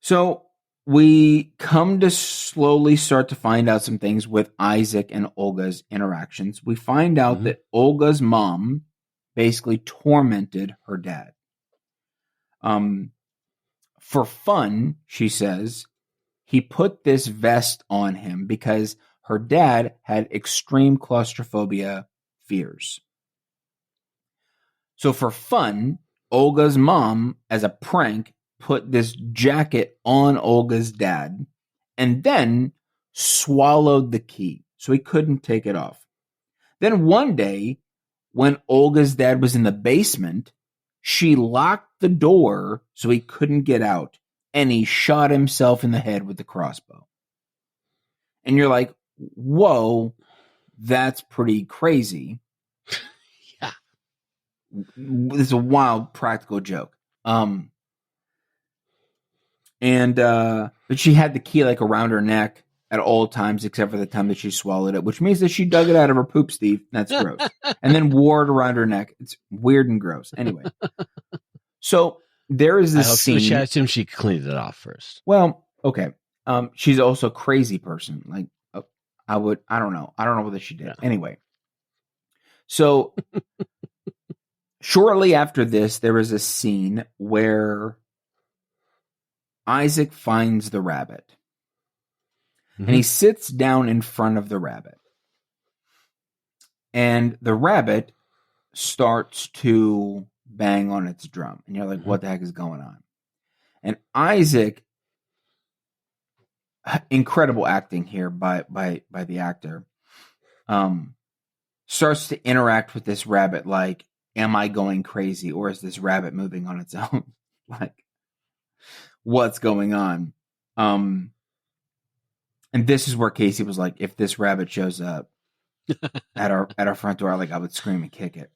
So we come to slowly start to find out some things with Isaac and Olga's interactions. We find out that Olga's mom basically tormented her dad. For fun, she says, he put this vest on him because her dad had extreme claustrophobia fears. So for fun, Olga's mom, as a prank, put this jacket on Olga's dad and then swallowed the key so he couldn't take it off. Then one day, when Olga's dad was in the basement, she locked the door so he couldn't get out, and he shot himself in the head with the crossbow. And you're like, whoa, that's pretty crazy. Yeah. This is a wild practical joke. But she had the key like around her neck at all times except for the time that she swallowed it, which means that she dug it out of her poop, Steve. That's gross. And then wore it around her neck. It's weird and gross. Anyway. So there is this scene. I assume she cleaned it off first. Well, okay. She's also a crazy person. Like, I don't know. I don't know whether she did. Yeah. Anyway. So shortly after this, there is a scene where Isaac finds the rabbit. And he sits down in front of the rabbit. And the rabbit starts to bang on its drum. And you're like, what the heck is going on? And Isaac, incredible acting here by the actor, starts to interact with this rabbit like, am I going crazy? Or is this rabbit moving on its own? Like, what's going on? And this is where Casey was like, if this rabbit shows up at our front door, like I would scream and kick it.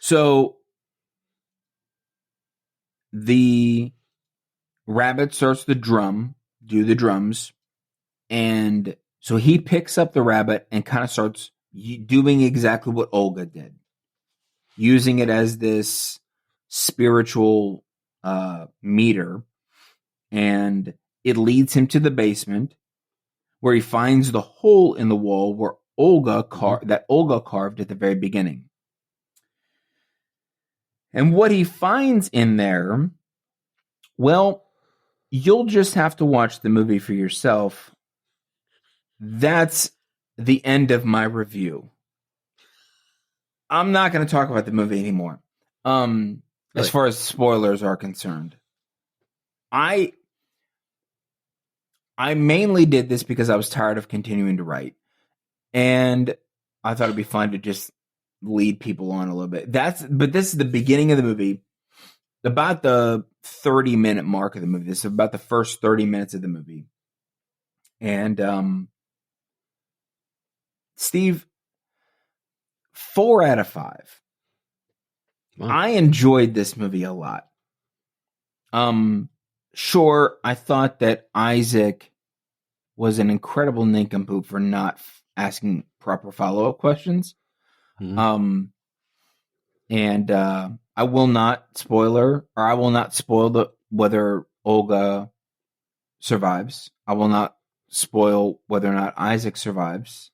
So the rabbit starts to do the drums. And so he picks up the rabbit and kind of starts doing exactly what Olga did, using it as this spiritual meter. And it leads him to the basement where he finds the hole in the wall where Olga carved at the very beginning. And what he finds in there, well, you'll just have to watch the movie for yourself. That's the end of my review. I'm not going to talk about the movie anymore. As far as spoilers are concerned. I mainly did this because I was tired of continuing to write. And I thought it'd be fun to just lead people on a little bit. But this is the beginning of the movie. About the 30-minute mark of the movie. This is about the first 30 minutes of the movie. And Steve, 4 out of 5. Wow. I enjoyed this movie a lot. Sure, I thought that Isaac was an incredible nincompoop for not asking proper follow-up questions. And I will not spoil whether Olga survives. I will not spoil whether or not Isaac survives.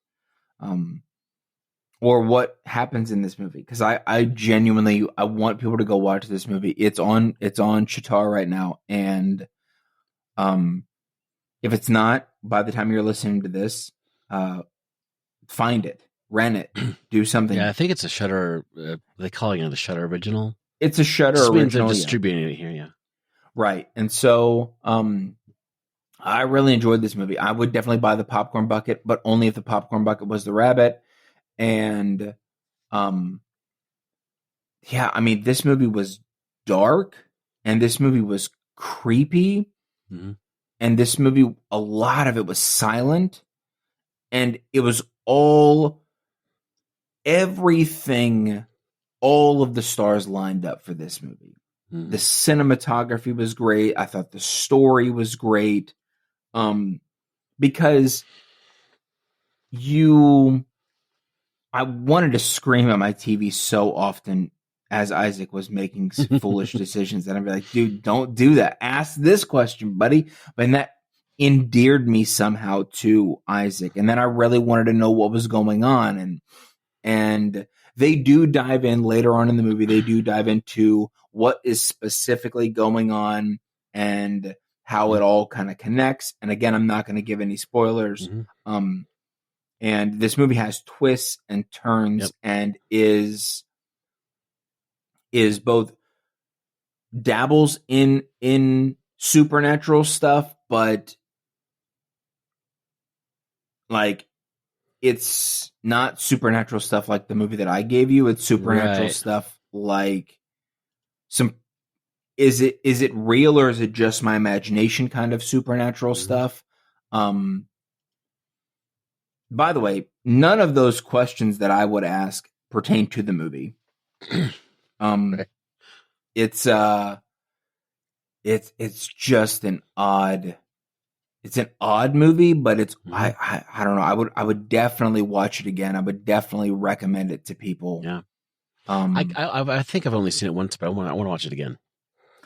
or what happens in this movie. Because I genuinely I want people to go watch this movie. It's on Shatar right now, and if it's not, by the time you're listening to this, find it, rent it, do something. Yeah, I think it's a Shudder. They're calling it a Shudder original. It's a Shudder Just means they're original, distributing it here. Yeah, right. And so, I really enjoyed this movie. I would definitely buy the popcorn bucket, but only if the popcorn bucket was the rabbit. And, yeah, I mean, this movie was dark, and this movie was creepy, and this movie, a lot of it was silent, and it was everything, all of the stars lined up for this movie. The cinematography was great. I thought the story was great. Because I wanted to scream at my TV so often as Isaac was making foolish decisions that I'd be like, dude, don't do that. Ask this question, buddy. But that endeared me somehow to Isaac. And then I really wanted to know what was going on. And they do dive in later on in the movie. They do dive into what is specifically going on and how it all kind of connects. And again, I'm not going to give any spoilers. And this movie has twists and turns and is both dabbles in supernatural stuff, but like it's not supernatural stuff like the movie that I gave you. It's supernatural stuff like is it real or is it just my imagination kind of supernatural stuff? By the way, none of those questions that I would ask pertain to the movie. It's just an odd movie, but it's I don't know. I would definitely watch it again. I would definitely recommend it to people. Yeah. I think I've only seen it once, but I want to watch it again.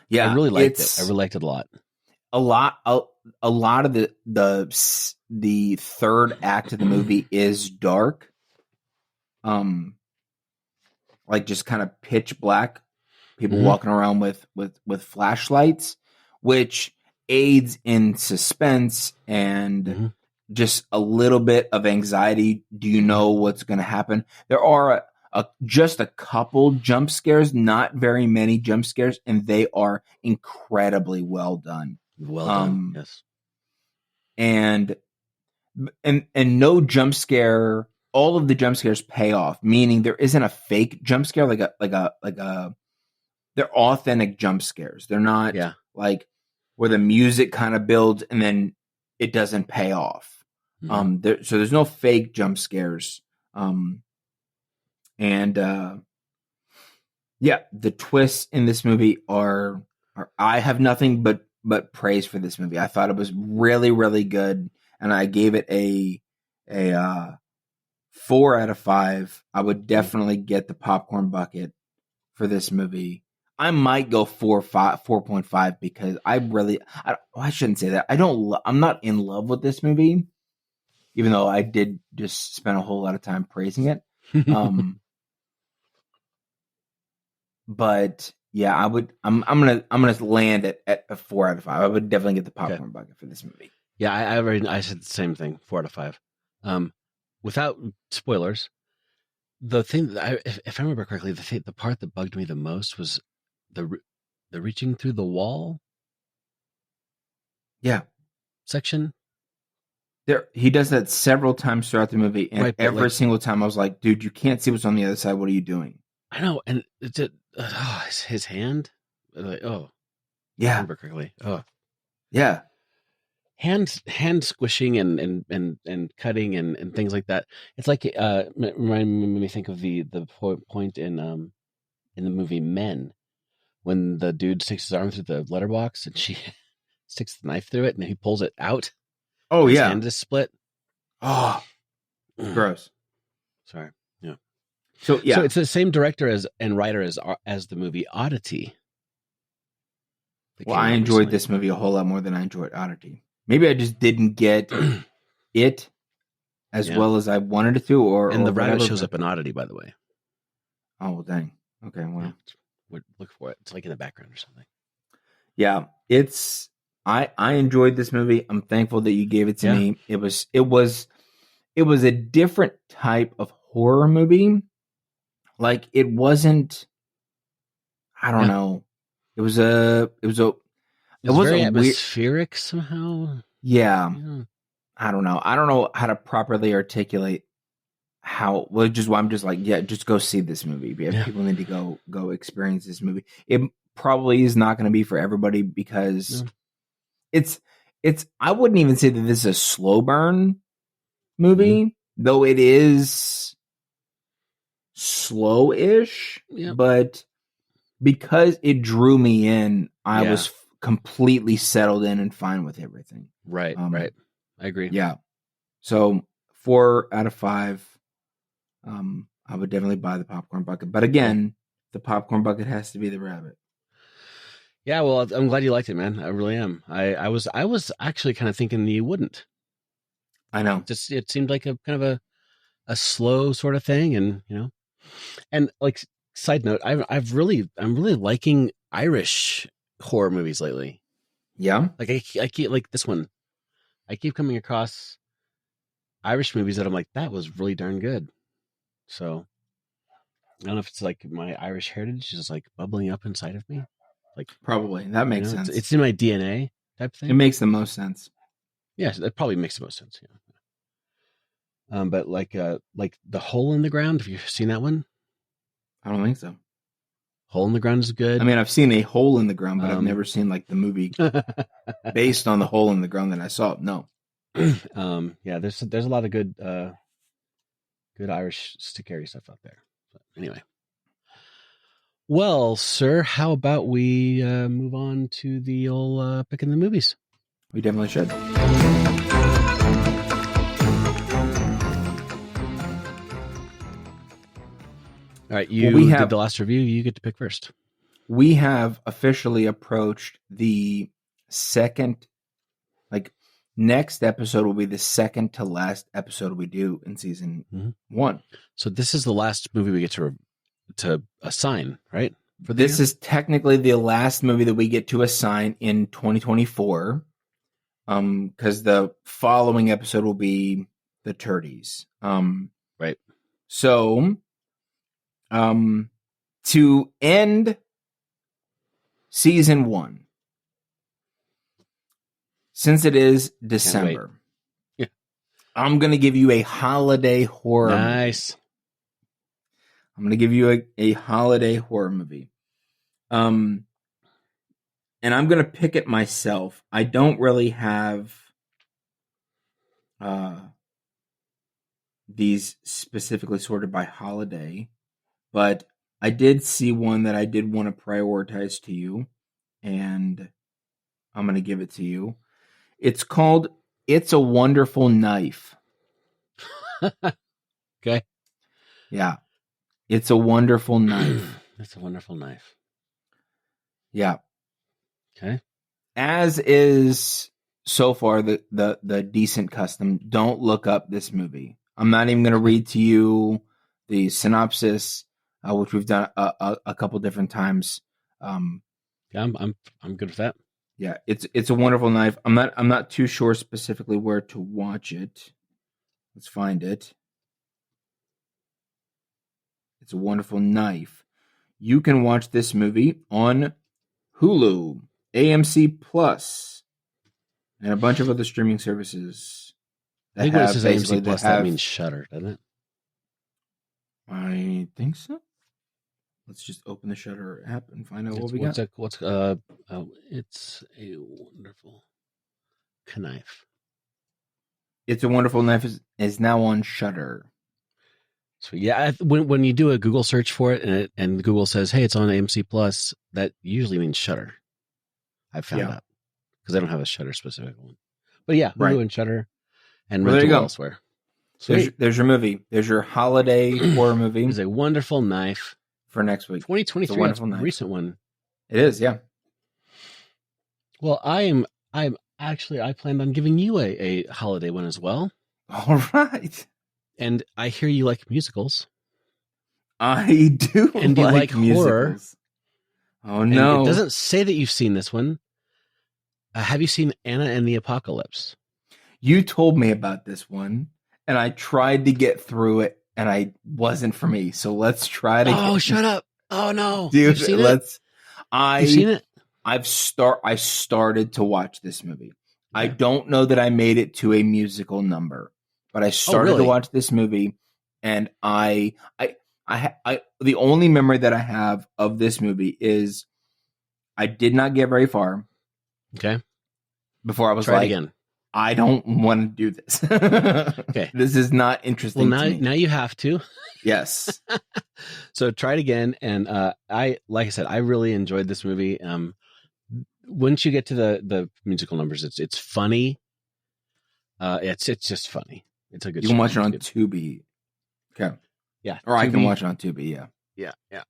Yeah, I really liked it. I really liked it a lot. A lot of the third act of the movie is dark. Like just kind of pitch black. People walking around with flashlights, which aids in suspense and just a little bit of anxiety. Do you know what's going to happen? There are just a couple jump scares, not very many jump scares, and they are incredibly well done. Well done, yes. And no jump scare. All of the jump scares pay off, meaning there isn't a fake jump scare like a. They're authentic jump scares. They're not like where the music kind of builds and then it doesn't pay off. So there's no fake jump scares. The twists in this movie are I have nothing but praise for this movie. I thought it was really, really good, and I gave it a 4 out of 5. I would definitely get the popcorn bucket for this movie. I might go 4.5 because I shouldn't say that. I'm not in love with this movie, even though I did just spend a whole lot of time praising it. But yeah, I'm gonna land at a 4 out of 5. I would definitely get the popcorn bucket for this movie. Yeah, I said the same thing, 4 out of 5. Without spoilers, the thing that if I remember correctly, the part that bugged me the most was the reaching through the wall. Yeah, section. He does that several times throughout the movie, and every single time I was like, "Dude, you can't see what's on the other side. What are you doing?" I know, and his hand. Like, yeah, I remember correctly. Yeah. Hand squishing and cutting and things like that. It's like made me think of the point in the movie Men when the dude sticks his arm through the letterbox and she sticks the knife through it and he pulls it out. Oh his yeah, hand is split. Oh, gross. Sorry. Yeah. So it's the same director and writer as the movie Oddity. Well, I enjoyed this movie a whole lot more than I enjoyed Oddity. Maybe I just didn't get it as well as I wanted it to, and or the rabbit whatever, shows but- up in Oddity, by the way. Oh, well, dang. Okay, well. Look for it. It's like in the background or something. Yeah, I enjoyed this movie. I'm thankful that you gave it to me. It was a different type of horror movie. Like, it wasn't, I don't know. It was very a atmospheric somehow. Yeah. Yeah. I don't know. I don't know how to properly articulate how. Well, just why I'm just like, yeah, just go see this movie. People need to go experience this movie. It probably is not going to be for everybody because it's. I wouldn't even say that this is a slow burn movie, though it is slow-ish. But because it drew me in, I was completely settled in and fine with everything. Right. Right. I agree. Yeah. So 4 out of 5. I would definitely buy the popcorn bucket, but again, the popcorn bucket has to be the rabbit. Yeah, well, I'm glad you liked it, man. I really am. I was actually kind of thinking you wouldn't. I know. Just it seemed like a kind of a slow sort of thing, and and like side note, I'm really liking Irish horror movies lately. Yeah, like I keep like this one. I keep coming across Irish movies that I'm like, that was really darn good. So I don't know if it's like my Irish heritage is like bubbling up inside of me. Like probably that makes sense. It's in my DNA type thing. It makes the most sense. Yes, that probably makes the most sense. Yeah. But like The Hole in the Ground. Have you seen that one? I don't think so. Hole in the Ground is good. I mean, I've seen A Hole in the Ground, but I've never seen like the movie based on the hole in the ground that I saw. No. Yeah, there's a lot of good Irish scary stuff out there. But anyway. Well, sir, how about we move on to the old picking the movies? We definitely should. All right, you did the last review. You get to pick first. We have officially approached the second, next episode will be the second to last episode we do in season 1. So this is the last movie we get to assign, right? This is technically the last movie that we get to assign in 2024, because the following episode will be the Turdies. Right. So, to end season 1, since it is December, I'm going to give you a holiday horror Nice. movie. I'm going to give you a holiday horror movie. And I'm going to pick it myself. I don't really have these specifically sorted by holiday, but I did see one that I did want to prioritize to you, and I'm going to give it to you. It's called It's a Wonderful Knife. Okay. Yeah. It's a Wonderful Knife. It's a Wonderful Knife. Yeah. Okay. As is so far the decent custom, don't look up this movie. I'm not even going to read to you the synopsis, which we've done a couple different times. Yeah, I'm good with that. Yeah, it's a Wonderful Knife. I'm not too sure specifically where to watch it. Let's find it. It's a Wonderful Knife. You can watch this movie on Hulu, AMC Plus, and a bunch of other streaming services. I think when it says AMC Plus, that means Shudder, doesn't it? I think so. Let's just open the Shudder app and find out what we got. It's a Wonderful Knife. It's a Wonderful Knife is now on Shudder. So yeah, when you do a Google search for it and Google says, "Hey, it's on AMC Plus," that usually means Shudder. I've found out because I don't have a Shudder specific one. But yeah, Hulu and Shudder and rental elsewhere. There's your movie. There's your holiday horror movie. It's a Wonderful Knife for next week. 2023. It's a recent one. It is, yeah. Well, I'm actually I planned on giving you a holiday one as well. All right. And I hear you like musicals. I do And you like horror. musicals. Oh, no. And it doesn't say that you've seen this one. Have you seen Anna and the Apocalypse? You told me about this one, and I tried to get through it, and I wasn't for me. So let's try to. Oh, shut up! Oh no, dude! You've seen it? You've seen it? I started to watch this movie. Yeah. I don't know that I made it to a musical number, but I started to watch this movie, and I the only memory that I have of this movie is I did not get very far. Okay. Before I was Try it again. I don't want to do this. Okay. This is not interesting. Well, now you have to. Yes. So try it again. And like I said, I really enjoyed this movie. Once you get to the musical numbers, it's funny. It's just funny. It's a good. You can watch it on Tubi. Okay. Yeah. Or Tubi. I can watch it on Tubi. Yeah. Yeah.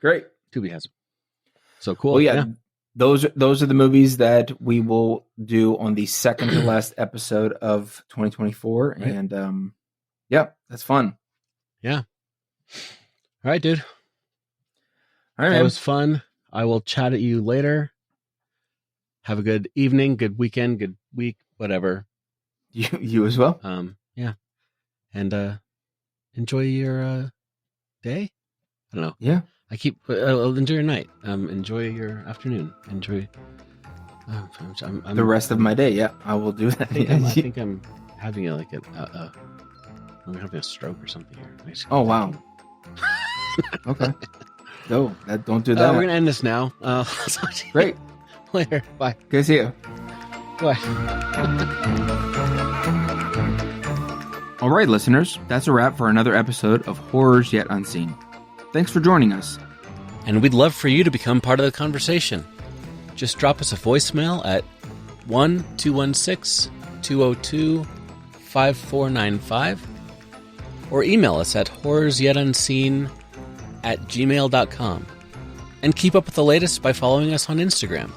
Great. Tubi has it. So cool. Well, yeah. Those are the movies that we will do on the second to last episode of 2024. Right. And yeah, that's fun. Yeah. All right, dude. All right. That was fun. I will chat at you later. Have a good evening, good weekend, good week, whatever. You as well. Yeah. And enjoy your day. I don't know. Yeah. I keep enjoy your night. Enjoy your afternoon. Enjoy the rest of my day. Yeah, I will do that. I think I'm having I'm having a stroke or something here. Oh wow. Okay. No, don't do that. We're gonna end this now. Great. Later. Bye. Good to see you. Bye. All right, listeners, that's a wrap for another episode of Horrors Yet Unseen. Thanks for joining us. And we'd love for you to become part of the conversation. Just drop us a voicemail at 1-216-202-5495 or email us at horrorsyetonunseen@gmail.com. And keep up with the latest by following us on Instagram.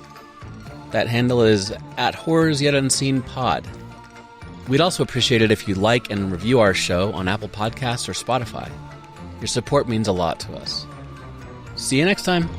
That handle is @horrorsyetonunseenpod. We'd also appreciate it if you like and review our show on Apple Podcasts or Spotify. Your support means a lot to us. See you next time.